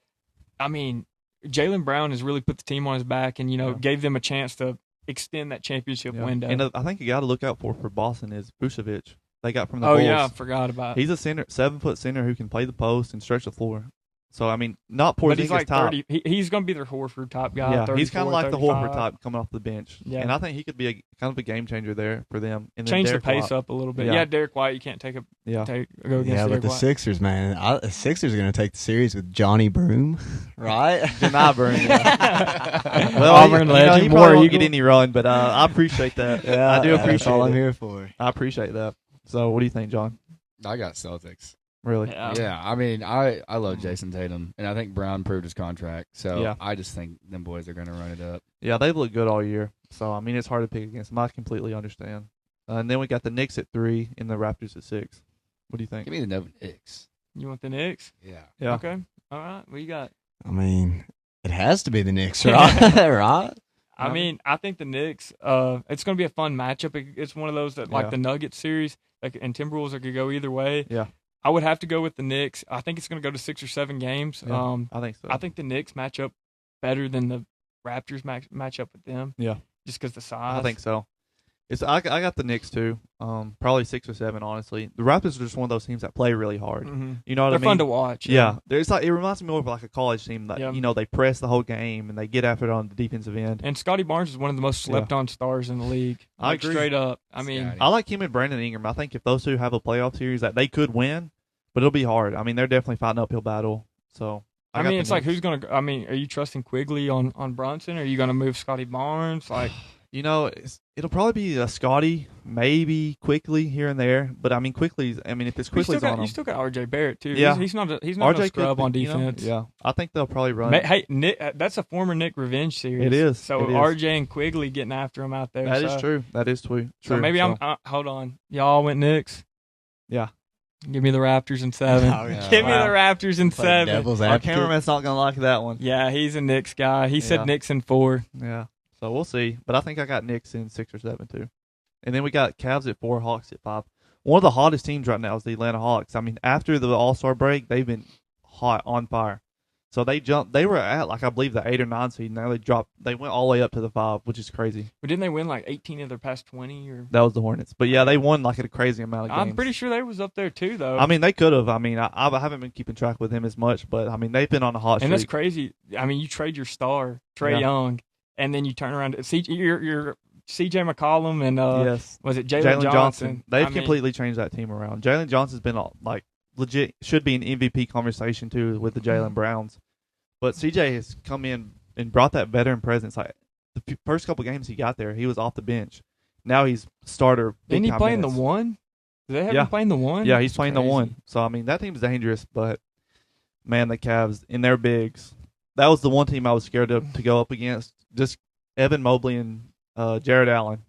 I mean, Jaylen Brown has really put the team on his back and, Yeah. gave them a chance to extend that championship Yeah. window. And I think a guy to look out for Boston is Vucevic. They got from the oh, Bulls. yeah, I forgot about it. He's a center, 7-foot center who can play the post and stretch the floor. So, I mean, not But he's Porzingis like type. 30. He's going to be their Horford type guy. Yeah, 34, he's kind of like the 35. Horford type coming off the bench. Yeah. And I think he could be kind of a game changer there for them. And then Change the Derek pace White. up a little bit. Yeah. Yeah, Derek White, you can't go Yeah. against Yeah, but Derek the White. Sixers, man, the Sixers are going to take the series with Johnny Broom, right? Deny Burn. Yeah. Well, Auburn he legend, probably War won't Eagle. get any run, but I appreciate that. Yeah, I do that's appreciate all I'm it. here for. I appreciate that. So, what do you think, John? I got Celtics. Really? Yeah, I mean, I love Jason Tatum, and I think Brown proved his contract. So Yeah. I just think them boys are going to run it up. Yeah, they've looked good all year. So, I mean, it's hard to pick against them. I completely understand. And then we got the Knicks at 3 and the Raptors at 6. What do you think? Give me the Nova Knicks. You want the Knicks? Yeah. Yeah. Okay. All right. What you got? I mean, it has to be the Knicks, right? right? I Yeah. mean, I think the Knicks, it's going to be a fun matchup. It's one of those that, like Yeah. the Nuggets series and Timberwolves, it could go either way. Yeah. I would have to go with the Knicks. I think it's going to go to 6 or 7 games. Yeah, I think so. I think the Knicks match up better than the Raptors match up with them. Yeah. Just because the size. I think so. I got the Knicks too. Probably 6 or 7, honestly. The Raptors are just one of those teams that play really hard. Mhm. You know what They're I mean? fun to watch. Yeah, there's like it reminds me more of like a college team that Yeah. they press the whole game and they get after it on the defensive end. And Scotty Barnes is one of the most slept on stars in the league. I Like, agree. straight up. I mean, Scotty. I like him and Brandon Ingram. I think if those two have a playoff series, that they could win, but it'll be hard. I mean, they're definitely fighting an uphill battle. So I got mean, the it's like Knicks. who's gonna? I mean, are you trusting Quigley on Brunson? Or are you gonna move Scotty Barnes? Like, It'll probably be a Scotty, maybe Quickly here and there. But I mean, Quickly's. I mean, if it's Quickly's on you him, still got RJ Barrett too. Yeah. He's not a scrub on defense. Yeah, I think they'll probably run. Hey, Nick, that's a former Nick revenge series. It is. So It is. RJ and Quigley getting after him out there. That is so, true. That is true. So maybe So, hold on. Y'all went Knicks. Yeah. Give me the Raptors in 7. Oh, yeah. Give me Wow. the Raptors in Play 7. devil's Our advocate. cameraman's not gonna like that one. Yeah, he's a Knicks guy. He Yeah. said Knicks in 4. Yeah. So we'll see. But I think I got Knicks in 6 or 7 too. And then we got Cavs at 4, Hawks at 5. One of the hottest teams right now is the Atlanta Hawks. I mean, after the All-Star break, they've been hot, on fire. So they jumped. They were at I believe the 8 or 9 seed. Now they dropped. They went all the way up to the 5, which is crazy. But didn't they win like 18 of their past 20? Or That was the Hornets. But yeah, they won like a crazy amount of games. I'm pretty sure they was up there too, though. I mean, they could have. I mean, I haven't been keeping track with them as much, but I mean, they've been on a hot and that's streak. crazy. I mean, you trade your star Trey Yeah. Young, and then you turn around. You're CJ McCollum and Yes. was it Jalen Johnson? They've I mean, completely changed that team around. Jalen Johnson's been like legit, should be an MVP conversation too with the Jalen Browns. But CJ has come in and brought that veteran presence. Like the first couple games he got there, he was off the bench. Now he's starter. Didn't he big-time play in the minutes. 1? Did they have Yeah. him playing the 1? Yeah, he's That's playing crazy. the 1. So I mean, that team's dangerous. But man, the Cavs in their bigs, that was the one team I was scared to go up against. Just Evan Mobley and Jared Allen.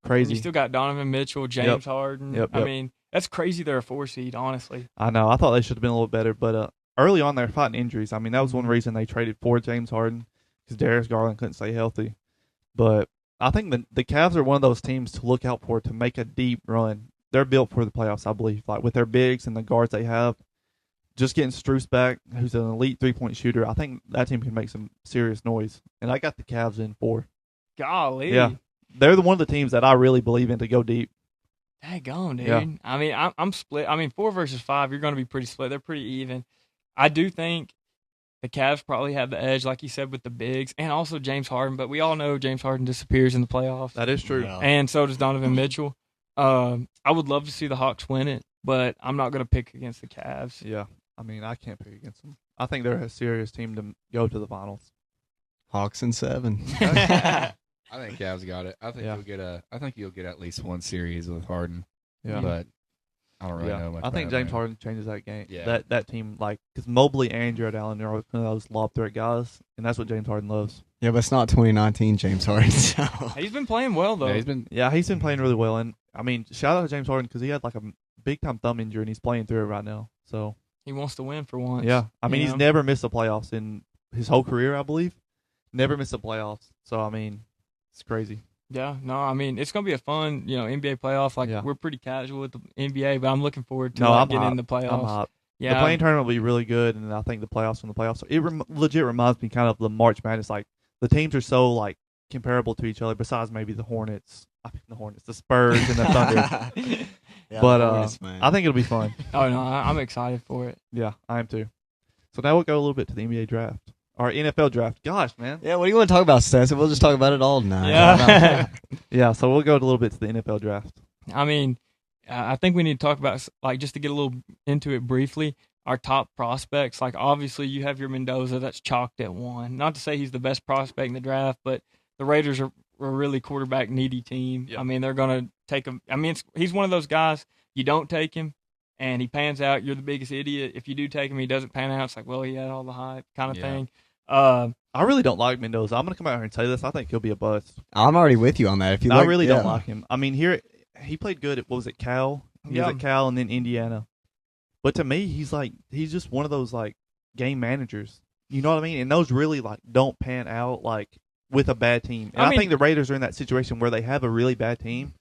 Crazy. You still got Donovan Mitchell, James Harden. Yep, I yep. mean, that's crazy. They're a 4 seed, honestly. I know. I thought they should have been a little better, but early on they're fighting injuries. I mean, that was one reason they traded for James Harden because Darius Garland couldn't stay healthy. But I think the Cavs are one of those teams to look out for to make a deep run. They're built for the playoffs, I believe. Like with their bigs and the guards they have, just getting Strus back, who's an elite 3-point shooter. I think that team can make some serious noise. And I got the Cavs in 4. Golly. Yeah. They're one of the teams that I really believe in to go deep. Daggone, dude. Yeah. I mean, I'm split. I mean, 4 versus 5, you're going to be pretty split. They're pretty even. I do think the Cavs probably have the edge, like you said, with the bigs and also James Harden. But we all know James Harden disappears in the playoffs. That is true. Yeah. And so does Donovan Mitchell. I would love to see the Hawks win it, but I'm not going to pick against the Cavs. Yeah. I mean, I can't pick against them. I think they're a serious team to go to the finals. Hawks in 7. I think Cavs got it. I think Yeah. you'll get at least one series with Harden. Yeah. But I don't really know much. I think about James him. Harden changes that game. Yeah. That team, like, because Mobley and Jared Allen are one of those lob threat guys, and that's what James Harden loves. Yeah, but it's not 2019 James Harden. So. He's been playing well, though. Yeah, he's been. Yeah, he's been playing really well, and I mean, shout out to James Harden because he had like a big time thumb injury and he's playing through it right now. So He wants to win for once. yeah, I mean, you he's know? never missed the playoffs in his whole career, I believe. Never missed the playoffs. So I mean, it's crazy. Yeah, no, I mean it's gonna be a fun, NBA playoff. Like Yeah. we're pretty casual with the NBA, but I'm looking forward to No, I'm getting hyped. in the playoffs. I'm hot. Yeah, The playing tournament will be really good, and I think the playoffs from the playoffs. It legit reminds me kind of the March Madness. Like the teams are so like comparable to each other. Besides maybe the Hornets, the Spurs, and the Thunder. Yeah, But Hornets, man. I think it'll be fun. Oh no, I'm excited for it. Yeah, I am too. So now we'll go a little bit to the NBA draft or NFL draft. Gosh, man. Yeah, what do you want to talk about, Stetson? We'll just talk about it all night. Yeah. Yeah, so we'll go a little bit to the NFL draft. I mean, I think we need to talk about, like, just to get a little into it briefly, our top prospects. Like, obviously, you have your Mendoza that's chalked at 1. Not to say he's the best prospect in the draft, but the Raiders are a really quarterback needy team. Yeah. I mean, they're going to take him. I mean, he's one of those guys, you don't take him, and he pans out, you're the biggest idiot. If you do take him, he doesn't pan out. It's like, well, he had all the hype kind of Yeah. thing. I really don't like Mendoza. I'm going to come out here and say this. I think he'll be a bust. I'm already with you on that. If you I look- really yeah. don't like him. I mean, he played good at, what was it, Cal? He Yeah. was at Cal and then Indiana. But to me, he's just one of those, like, game managers. You know what I mean? And those really, like, don't pan out, like, with a bad team. And I I mean- think the Raiders are in that situation where they have a really bad team.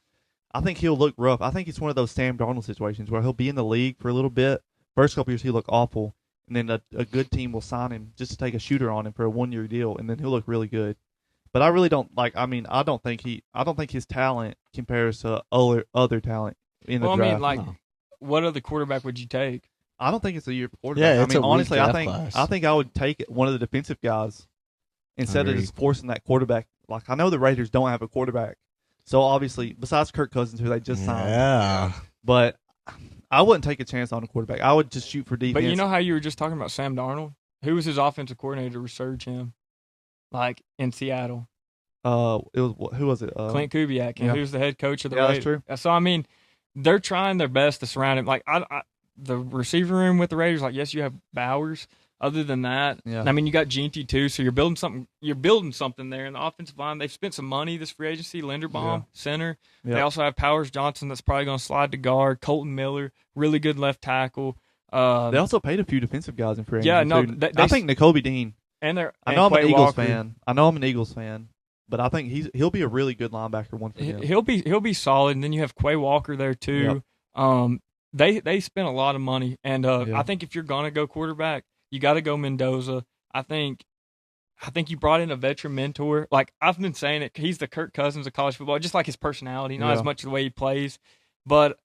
I think he'll look rough. I think it's one of those Sam Darnold situations where he'll be in the league for a little bit. First couple years, he'll look awful. And then a good team will sign him just to take a shooter on him for a 1-year deal, and then he'll look really good. But I really don't like. I mean, I don't think his talent compares to other talent in the Well, I draft. mean, like, No. what other quarterback would you take? I don't think it's a year for quarterback. Yeah, I it's mean, a weak honestly, draft class. I think I would take one of the defensive guys instead of Agreed. just forcing that quarterback. Like, I know the Raiders don't have a quarterback, so obviously, besides Kirk Cousins, who they just signed, Yeah. but I wouldn't take a chance on a quarterback. I would just shoot for defense. But you know how you were just talking about Sam Darnold? Who was his offensive coordinator to resurge him? Like in Seattle, it was who was it? Clint Kubiak, and yeah. who's the head coach of the Yeah, Raiders. that's true. So I mean, they're trying their best to surround him. Like the receiver room with the Raiders, like yes, you have Bowers. Other than that, Yeah. I mean, you got Ginty too. So you're building something. You're building something there in the offensive line. They've spent some money this free agency. Linderbaum, Yeah. center. Yeah. They also have Powers Johnson that's probably going to slide to guard. Colton Miller, really good left tackle. They also paid a few defensive guys in free agency. Yeah, no, too. they I think N'Kobe Dean. and they're. I and know I'm an Quay Eagles Walker. fan. But I think he'll be a really good linebacker one for them. He'll be solid, and then you have Quay Walker there too. They spent a lot of money, and Yeah. I think if you're gonna go quarterback, you got to go Mendoza. I think you brought in a veteran mentor. Like I've been saying it, he's the Kirk Cousins of college football, just like his personality, not Yeah. as much the way he plays, but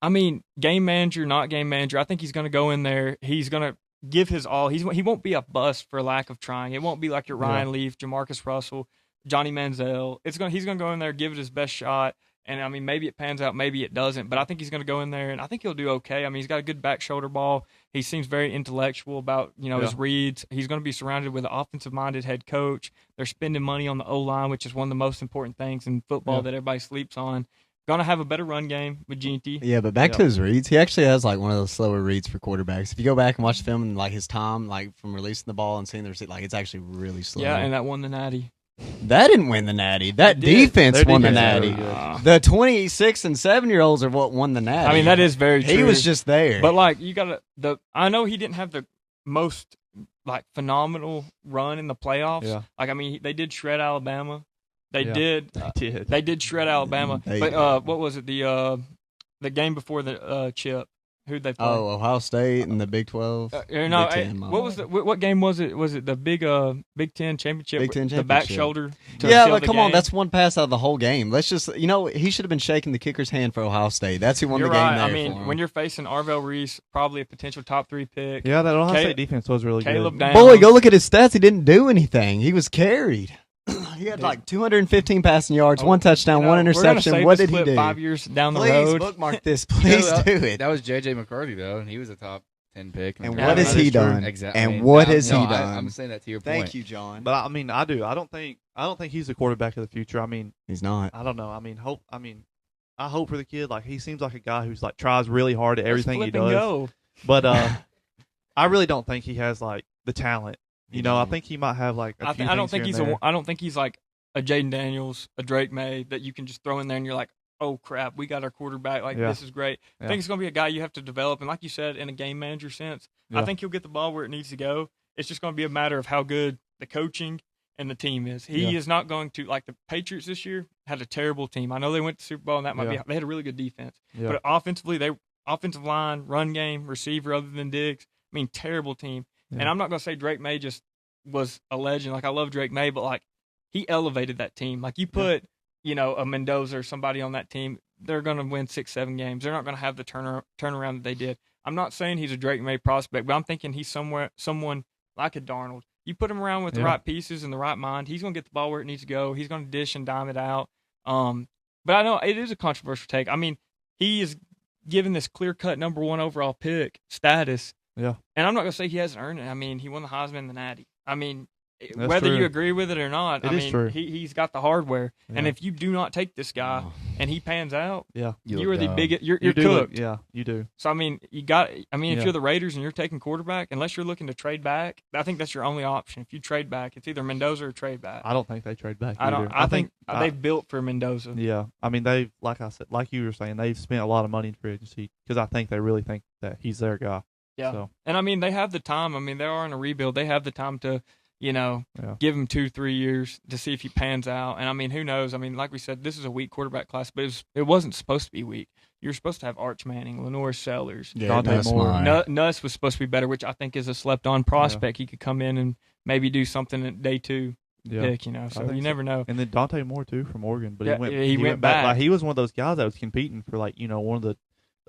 I mean, game manager, not game manager. I think he's gonna go in there. He's gonna give his all. He won't be a bust for lack of trying. It won't be like your Ryan Leaf, Jamarcus Russell, Johnny Manziel. He's gonna go in there, give it his best shot. And, I mean, maybe it pans out, maybe it doesn't. But I think he's going to go in there, and I think he'll do okay. I mean, he's got a good back shoulder ball. He seems very intellectual about, his reads. He's going to be surrounded with an offensive-minded head coach. They're spending money on the O-line, which is one of the most important things in football that everybody sleeps on. Going to have a better run game with Ginty. Yeah, but back to his reads, he actually has like one of those slower reads for quarterbacks. If you go back and watch the film and like his time, like from releasing the ball and seeing the receipt, like it's actually really slow. Yeah, and that won the Natty. That didn't win the Natty. That It did. defense Their won the defense is Natty. really good. The 26 and 7-year-olds are what won the Natty. I mean, that is very true. He was just there. But, like, you got to – I know he didn't have the most, like, phenomenal run in the playoffs. Yeah. Like, I mean, they did shred Alabama. They Yeah. did. They did shred Alabama. They- But what was it? The game before the chip. Who'd they play? Ohio State and the Big 12. No, Big Ten, what was what game was it? Was it the Big Ten championship? Big Ten The back championship. shoulder. To Yeah, seal but the come on, game? that's one pass out of the whole game. Let's just, he should have been shaking the kicker's hand for Ohio State. That's who won You're the game right. there I mean, for him. when you're facing Arvell Reese, probably a potential top 3 pick. Yeah, that Ohio Caleb- State defense was really Caleb good. Downs. Boy, go look at his stats. He didn't do anything. He was carried. He had like 215 passing yards, one touchdown, one We're gonna interception. save What this did he clip do? 5 years down the Please road. bookmark this. Please Yeah, do it. That was J.J. McCarthy, though, and he was a top 10 pick. And Yeah, what has that he is true. done? Exactly. And what has he no, done? I'm saying that to your Thank point. you, John. But I mean, I do. I don't think he's the quarterback of the future. I mean, He's not. I don't know. I hope for the kid. Like, he seems like a guy who's like tries really hard at everything he Flip and does. go. But I really don't think he has like the talent. I think he might have like a few I don't things think here and there. I don't think he's like a Jaden Daniels, a Drake May that you can just throw in there and you're like, oh crap, we got our quarterback. Like, Yeah. this is great. I Yeah. think it's going to be a guy you have to develop. And like you said, in a game manager sense, I Yeah. think he'll get the ball where it needs to go. It's just going to be a matter of how good the coaching and the team is. He is not going to, like the Patriots this year had a terrible team. I know they went to the Super Bowl, and that might be, they had a really good defense. Yeah. But offensively, offensive line, run game, receiver other than Diggs, I mean, terrible team. Yeah. And I'm not going to say Drake May just was a legend. Like, I love Drake May, but, like, he elevated that team. Like, you put, you know, a Mendoza or somebody on that team, they're going to win 6-7 games. They're not going to have the turnaround that they did. I'm not saying he's a Drake May prospect, but I'm thinking he's someone like a Darnold. You put him around with the right pieces and the right mind, he's going to get the ball where it needs to go. He's going to dish and dime it out. But I know it is a controversial take. I mean, he is given this clear-cut number 1 overall pick status. Yeah. And I'm not going to say he hasn't earned it. I mean, he won the Heisman and the Natty. I mean, That's whether true. you agree with it or not, It is true. he's got the hardware. Yeah. And if you do not take this guy and he pans out, Yeah. you are the dumb. biggest. You're You do cooked. yeah, you do. So I mean, if Yeah. you're the Raiders and you're taking quarterback, unless you're looking to trade back, I think that's your only option. If you trade back, it's either Mendoza or trade back. I don't think they trade back. I don't. either. I think they've built for Mendoza. Yeah, I mean they, like I said, like you were saying, they've spent a lot of money in free agency because I think they really think that he's their guy. Yeah. So, And I mean, they have the time. I mean, they are in a rebuild. They have the time to, you know, give him 2-3 years to see if he pans out. And I mean, who knows? I mean, like we said, this is a weak quarterback class, but it wasn't supposed to be weak. You're supposed to have Arch Manning, Lenore Sellers, Dante that's Moore. mine. Nuss was supposed to be better, which I think is a slept-on prospect. He could come in and maybe do something at day 2 pick, you know. So think you never know. And then Dante Moore too from Oregon, but Yeah, he went back. back. Like, he was one of those guys that was competing for, like, you know, one of the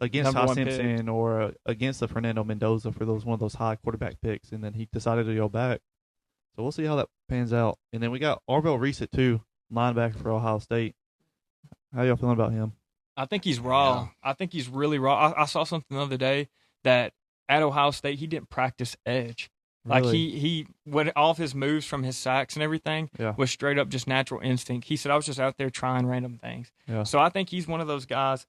against Number Ty 1 Simpson or against the Fernando Mendoza for one of those high quarterback picks, and then he decided to go back. So we'll see how that pans out. And then we got Arvell Reese too, linebacker for Ohio State. How y'all feeling about him? I think he's raw. Yeah. I think he's really raw. I saw something the other day that at Ohio State he didn't practice edge. Like Really? he went all of his moves from his sacks and everything Yeah. was straight up just natural instinct. He said I was just out there trying random things. Yeah. So I think he's one of those guys.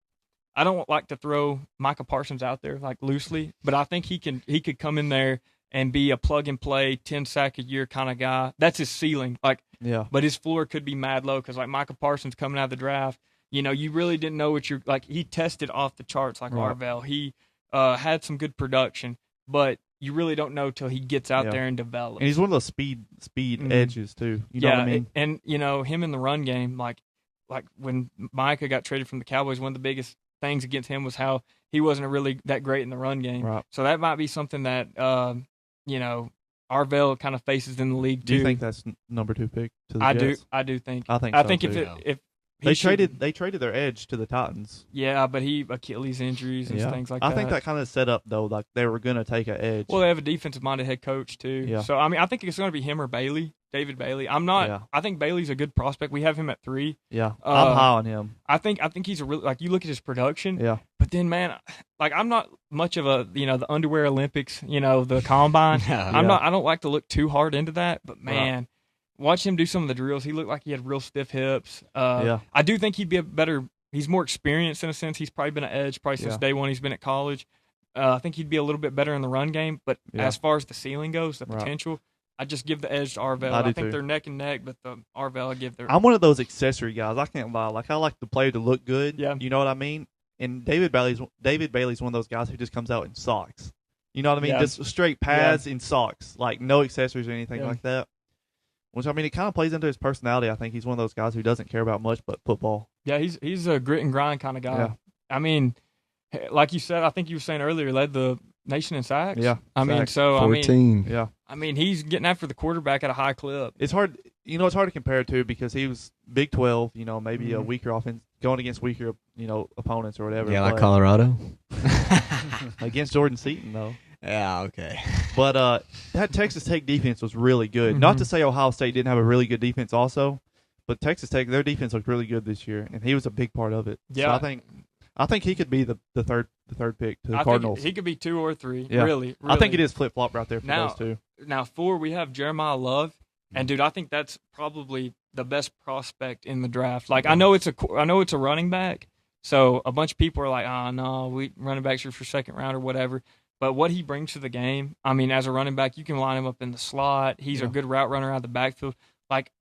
I don't like to throw Micah Parsons out there like loosely, but I think he could come in there and be a plug and play 10 sack a year kind of guy. That's his ceiling. Like, Yeah. but his floor could be mad low because like Micah Parsons coming out of the draft, you know, you really didn't know what you're like. He tested off the charts like Right. Arvell. He had some good production, but you really don't know till he gets out Yeah. there and develops. And he's one of those speed Mhm. edges too. You know what I mean? And you know him in the run game, like when Micah got traded from the Cowboys, one of the biggest things against him was how he wasn't really that great in the run game. Right. So that might be something that you know Arvell kind of faces in the league Do too. you think that's number 2 pick to the I Jets? do. I do think. I think. I so, think too. if They he should- traded their edge to the Titans. Yeah, but he Achilles injuries and things like that. I think that kind of set up though, like they were gonna take an edge. Well, they have a defensive-minded head coach too. Yeah. So I mean, I think it's going to be him or Bailey, David Bailey. I'm not. Yeah. I think Bailey's a good prospect. We have him at 3. Yeah, I'm high on him. I think he's a really like you look at his production. Yeah, But then, man, like I'm not much of a the Underwear Olympics, the combine. I don't like to look too hard into that. But man, watch him do some of the drills. He looked like he had real stiff hips. I do think he'd be a better. He's more experienced in a sense. He's probably been an edge probably since day one. He's been at college. I think he'd be a little bit better in the run game. But as far as the ceiling goes, the potential, I just give the edge to Arvell. I think too. they're neck and neck, but the Arvell I give their. I'm one of those accessory guys. I can't lie. Like I like the player to look good. Yeah. You know what I mean? And David Bailey's one of those guys who just comes out in socks. You know what I mean? Yeah. Just straight pads in socks, like no accessories or anything Yeah. like that. Which I mean, it kind of plays into his personality. I think he's one of those guys who doesn't care about much but football. Yeah, he's a grit and grind kind of guy. Yeah. I mean, like you said, I think you were saying earlier, he led the nation in sacks. Yeah, I mean, sacks. so 14. Yeah. I mean, he's getting after the quarterback at a high clip. It's hard. It's hard to compare to because he was Big 12. Maybe a Mhm. weaker offense going against weaker, opponents or whatever. Yeah, like but Colorado. against Jordan Seaton though. Yeah, okay. But that Texas Tech defense was really good. Not Mhm. to say Ohio State didn't have a really good defense also, but Texas Tech, their defense looked really good this year, and he was a big part of it. Yeah. So I think he could be the third pick to the I Cardinals. think he could be 2 or 3. Yeah. Really. I think it is flip flop right there for Now- those two. Now 4, we have Jeremiah Love, and dude, I think that's probably the best prospect in the draft. Like I know it's a running back, so a bunch of people are like, oh no, we running backs are for second round or whatever. But what he brings to the game, I mean, as a running back, you can line him up in the slot. He's a good route runner out of the backfield. Like,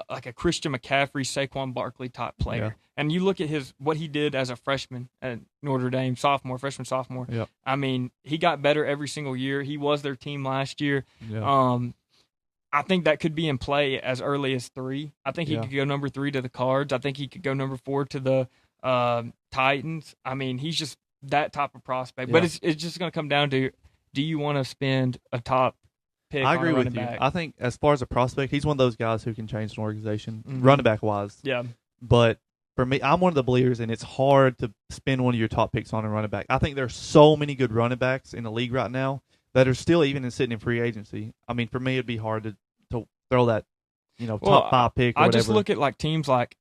like a Christian McCaffrey, Saquon Barkley type player. Yeah. And you look at what he did as a freshman at Notre Dame, freshman, sophomore. Yep. I mean, he got better every single year. He was their team last year. Yeah. I think that could be in play as early as 3. I think he Yeah. could go number 3 to the Cards. I think he could go number 4 to the Titans. I mean, he's just that type of prospect. But Yeah. it's just going to come down to, do you want to spend a top pick I on agree a with running you. back? I think as far as a prospect, he's one of those guys who can change an organization, Mhm. running back wise. Yeah. But for me, I'm one of the believers, and it's hard to spend one of your top picks on a running back. I think there's so many good running backs in the league right now that are still even sitting in free agency. I mean, for me, it'd be hard to throw that, top 5 pick or I whatever. just look at like teams like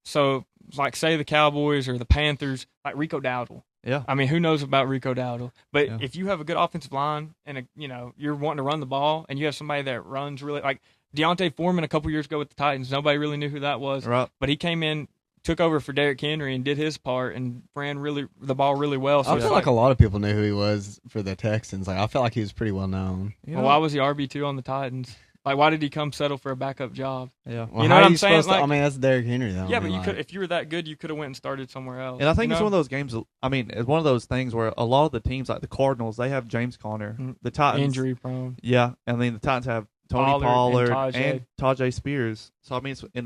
say the Cowboys or the Panthers, like Rico Dowdle. Yeah. I mean, who knows about Rico Dowdle? But Yeah. if you have a good offensive line and you're wanting to run the ball, and you have somebody that runs really, like Deontay Foreman a couple years ago with the Titans, nobody really knew who that was. Right. But he came in, took over for Derrick Henry, and did his part and ran the ball really well. So I feel like a lot of people knew who he was for the Texans. Like I felt like he was pretty well known. why was he RB2 on the Titans? Like, why did he come settle for a backup job? Yeah. Well, You know how what are I'm you saying? supposed to- I mean, that's Derrick Henry though. Yeah, I but mean, you like, could, if you were that good, you could have went and started somewhere else. And I think you it's know? one of those games. I mean, it's one of those things where a lot of the teams, like the Cardinals, they have James Conner. Mhm. The Titans, Injury prone. Yeah, and then the Titans have Tony Pollard Pollard and and Tajay Spears. So I mean, it's in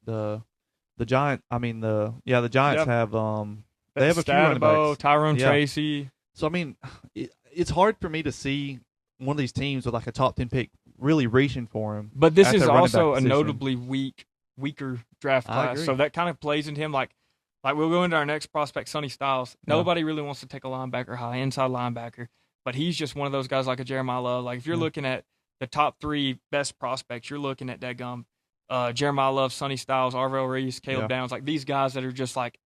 the Giant. I mean the Giants Yep. have they have a few running Stadabo, backs. Tyrone Yeah. Tracy. So I mean, it's hard for me to see one of these teams with like a top 10 pick really reaching for him. But this at is the running also back a position. notably weaker draft I class. agree. So that kind of plays into him. Like we'll go into our next prospect, Sonny Styles. Yeah. Nobody really wants to take a linebacker high, inside linebacker. But he's just one of those guys like a Jeremiah Love. Like if you're Yeah. looking at the top 3 best prospects, you're looking at Jeremiah Love, Sonny Styles, Arvell Reese, Caleb Yeah. Downs. Like these guys that are just like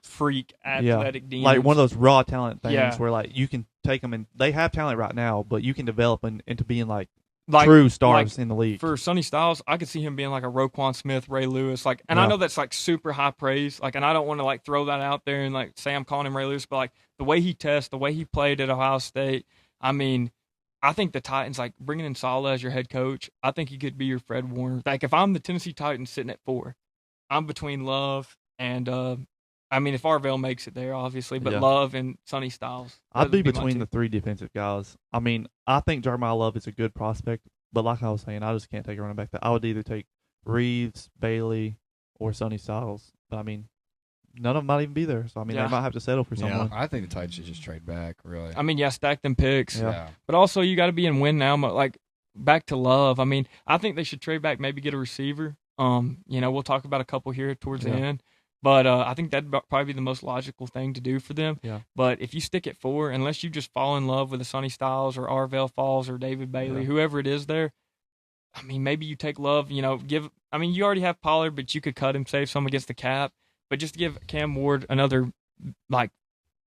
freak Yeah. athletic demons. Like one of those raw talent things Yeah. where like you can take them and they have talent right now, but you can develop into being like Like, true stars in the league. for Sonny Styles, I could see him being like a Roquan Smith, Ray Lewis, and Yeah. I know that's like super high praise, and I don't want to like throw that out there and like say I'm calling him Ray Lewis, but like the way he tests, the way he played at Ohio State, I mean, I think the Titans, like bringing in Saleh as your head coach, I think he could be your Fred Warner. Like if I'm the Tennessee Titans sitting at 4, I'm between Love and I mean if Arvell makes it there, obviously, but Yeah. Love and Sonny Styles. I'd be my between two. the 3 defensive guys. I mean, I think Jeremiah Love is a good prospect, but like I was saying, I just can't take a running back. I would either take Reeves, Bailey, or Sonny Styles. But I mean, none of them might even be there. So I mean, Yeah. they might have to settle for Yeah. someone. I think the Titans should just trade back, really. I mean, yeah, stack them picks. Yeah. But also, you got to be in win now. Like back to Love. I mean, I think they should trade back, maybe get a receiver. We'll talk about a couple here towards the Yeah. end. But I think that'd probably be the most logical thing to do for them. Yeah. But if you stick at 4, unless you just fall in love with a Sonny Styles or Arvell Falls or David Bailey, Yeah. whoever it is there, I mean, maybe you take Love. You already have Pollard, but you could cut him, save some against the cap. But just to give Cam Ward another like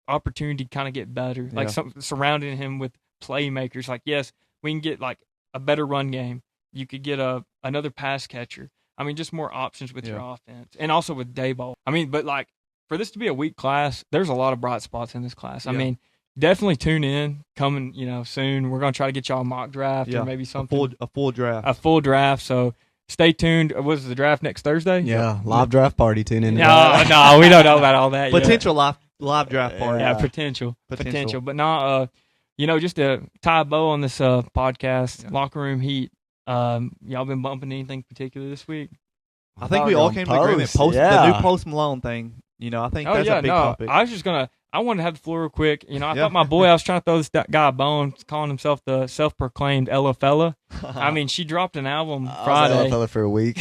opportunity to kind of get better, like Yeah. surrounding him with playmakers. Like, yes, we can get like a better run game. You could get another pass catcher. I mean, just more options with your Yeah. offense, and also with Dayball. I mean, but like for this to be a weak class, there's a lot of bright spots in this class. I Yeah. mean, definitely tune in. Coming, soon. We're gonna try to get y'all a mock draft Yeah. or maybe something, A full draft. a full draft. So stay tuned. Was the draft next Thursday? Yeah, live draft party. Tune in. to No, that. no, we don't know about all that yet. Potential live draft party. Yeah, Yeah. potential. Potential. But not, just to tie a bow on this podcast, Yeah. Locker Room Heat. Y'all been bumping anything particular this week? I think thought we we were all on came to agreement. Post, The yeah. new Post Malone thing. I think Oh that's yeah, a big no. topic. I wanted to have the floor real quick. I Yeah. thought my boy, I was trying to throw this guy a bone, calling himself the self-proclaimed Ella Fella. I mean, she dropped an album I was Friday. a fella for a week.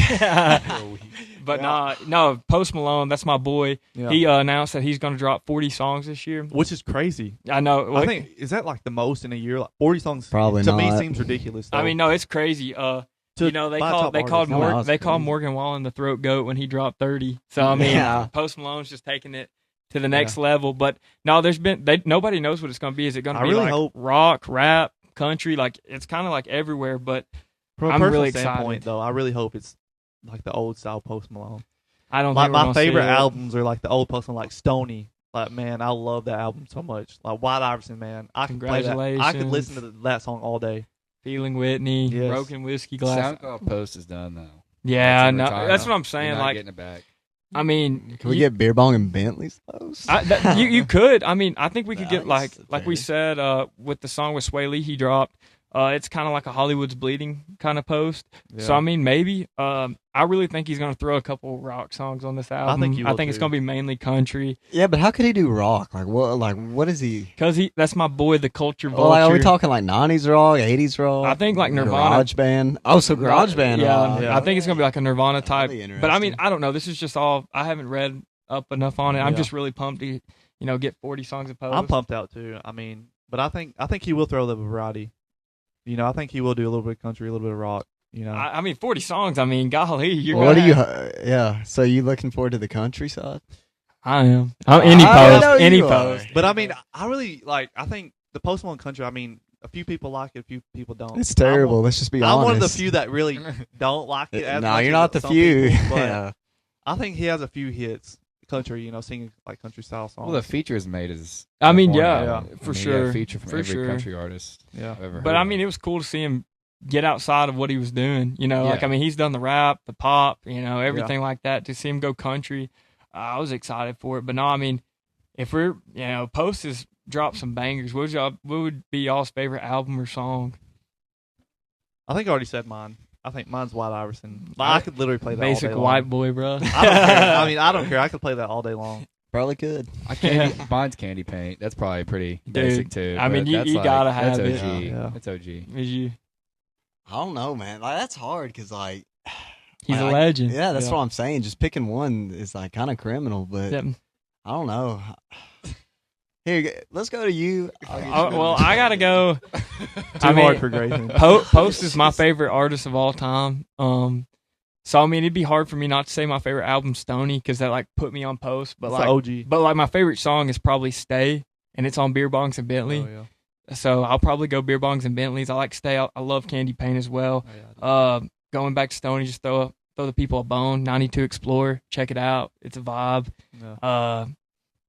But no, Post Malone, that's my boy. Yeah. He announced that he's going to drop 40 songs this year. Which is crazy. I know. I think is that like the most in a year? Like 40 songs. Probably to me not. seems ridiculous. Though. I mean, no, it's crazy. They by a called top artist. No, that's they called crazy. Morgan Wallen the throat goat when he dropped 30. So I mean, Yeah. Post Malone's just taking it to the next level. But no, nobody knows what it's going to be. Is it going to I be really like hope- rock, rap, country? Like it's kind of like everywhere. But From a I'm personal really standpoint, excited. though, I really hope it's like the old style Post Malone. I don't Like think we're my gonna see favorite it. albums are like the old Post Malone, like Stoney. Like man, I love that album so much. Like White Iverson, man, I could play that. I could Congratulations. listen to that song all day. Feeling Whitney, Yes. Broken Whiskey Glass. SoundCloud post is done though. Yeah, That's in no, retirement. that's what I'm You're saying. not Like, getting it back. I mean, Can we get beer bong and Bentleys close? you could. I mean, I think we could get Nice. like we said with the song with Sway Lee he dropped. It's kind of like a Hollywood's Bleeding kind of post. Yeah. So I mean, maybe. I really think he's gonna throw a couple rock songs on this album. think he will, it's too. gonna be mainly country. Yeah, but how could he do rock? Like what is he? Cause that's my boy, the Culture Vulture. Well, like, are we talking like 90s rock, 80s rock? I think like Nirvana. Garage band. Oh, so garage band. Yeah, I think it's gonna be like a Nirvana type. That'd be But I mean, interesting. I don't know. This is just all. I haven't read up enough on it. I'm Yeah. just really pumped to, get 40 songs of post. I'm pumped out too. I mean, but I think he will throw the variety. I think he will do a little bit of country, a little bit of rock. I mean, 40 songs. I mean, golly, you're What gonna do you? have- Yeah. So you looking forward to the countryside? I am. Any I post. know you Any are. post. But I mean, I really like. I think the Post Malone country. I mean, a few people like it, a few people don't. It's terrible. Let's just be I'm honest. one of the few that really don't like it. As No, much you're as not the some few. people, but Yeah. I think he has a few hits, country. Singing like country style songs. Well, the feature is made as. I mean, California yeah, album. for I mean, sure. Yeah, feature from For every sure. country artist. Yeah. I've ever But heard I of. mean, it was cool to see him get outside of what he was doing. Like, Yeah. I mean, he's done the rap, the pop, everything like that. To see him go country, I was excited for it. But no, I mean, if we're, Post has dropped some bangers. What would be y'all's favorite album or song? I think I already said mine. I think mine's White Iverson. I could literally play that Basic all day white long. boy, bro. I don't care. I mean, I don't care. I could play that all day long. Probably could. Mine's Candy Paint. That's probably pretty Dude, basic too. I mean, but you that's gotta have that's it. OG. Yeah. That's OG. Is you? I don't know, man. Like that's hard because like He's a like, legend. Yeah, that's Yeah. what I'm saying. Just picking one is like kind of criminal, but Yep. I don't know. Here, let's go to you. Well, I gotta go. Too I mean, hard for Grayson. Post is my favorite artist of all time. So I mean, it'd be hard for me not to say my favorite album, Stoney, because that like put me on Post. But It's like, the OG. but like my favorite song is probably "Stay," and it's on Beer Bongs and Bentley. Oh, yeah. So I'll probably go Beer Bongs and Bentleys. I like "Stay." I love Candy Paint as well. Oh, yeah. Going back to Stoney, just throw the people a bone. 92 Explorer, check it out. It's a vibe. Yeah.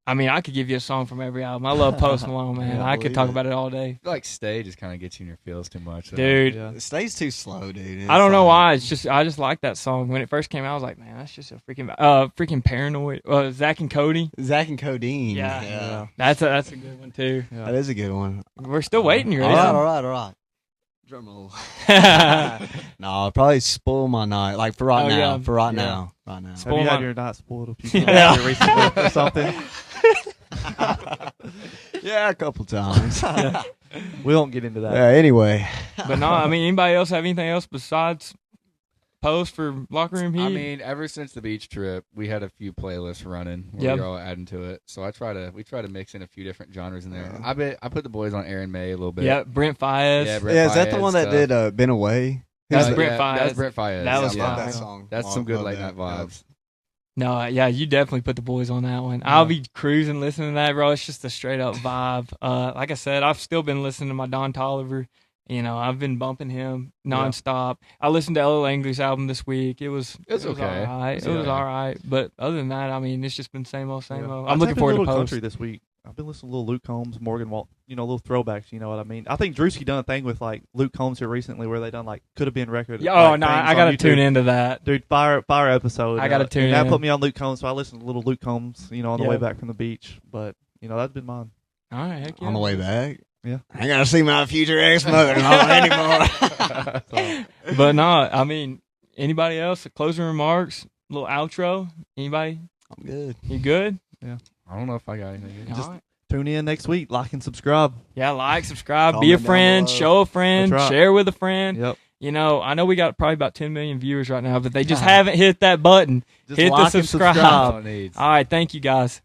I mean, I could give you a song from every album. I love Post Malone, man. Yeah, I could believe talk it. about it all day, I feel like Stay just kind of gets you in your feels too much. Though. dude. Yeah. It stays too slow, dude. It's I don't know like- why. It's just I just like that song. When it first came out, I was like, man, that's just a freaking paranoid. Zach and Cody. Zach and Codeine. Yeah. Yeah. That's a good one too. Yeah. That is a good one. We're still waiting. You All ready? right. Drum roll. No, I'll probably spoil my night. Like for right Oh, now. yeah. For right Yeah. now. Right now. Have Spoil you had my- your night spoiled a few times Yeah. recently or something? Yeah, a couple times. We won't get into that. Anyway. But no, I mean, anybody else have anything else besides Post for Locker Room Heat? I mean, ever since the beach trip, we had a few playlists running where Yep. we were all adding to it. So we try to mix in a few different genres in there. I put the boys on Aaron May a little bit. yeah, Brent Faiyaz. Yeah, Brent Yeah, is that the Faiyaz one that stuff. did Been Away? That's Who's Brent that? Faiyaz. That's Brent Faiyaz. That was I love fire. that song. That's some good Love late that. night vibes. No, yeah, you definitely put the boys on that one. I'll be cruising listening to that, bro. It's just a straight up vibe. Like I said, I've still been listening to my Don Tolliver. I've been bumping him nonstop. I listened to Ella Langley's album this week. It was okay. all right. It's It was okay. all right. But other than that, I mean, it's just been same old, same Yeah. old. I've I'm looking taken forward a to little Post. country this week. I've been listening to little Luke Combs, Morgan Walt, little throwbacks. You know what I mean? I think Drewski done a thing with like Luke Combs here recently where they done like could have been record. Yeah, oh like, no, things I on gotta YouTube. tune into that. Dude, fire episode. I gotta tune That in. put me on Luke Combs, so I listened to little Luke Combs, on the Yeah. way back from the beach. But that's been mine. All right, heck yeah. On the way back? Yeah. I ain't gotta see my future ex-mother-in-law anymore. So, But no, I mean, anybody else? Closing remarks, little outro. Anybody? I'm good. You good? I don't know if I got anything. All Just- right. tune in next week. Like and subscribe. Yeah, like, subscribe, be Comment a down friend, below. show a friend, That's right. share with a friend. Yep. I know we got probably about 10 million viewers right now, but they just haven't hit that button. Just Hit the like and subscribe. That's all it needs. All right, thank you guys.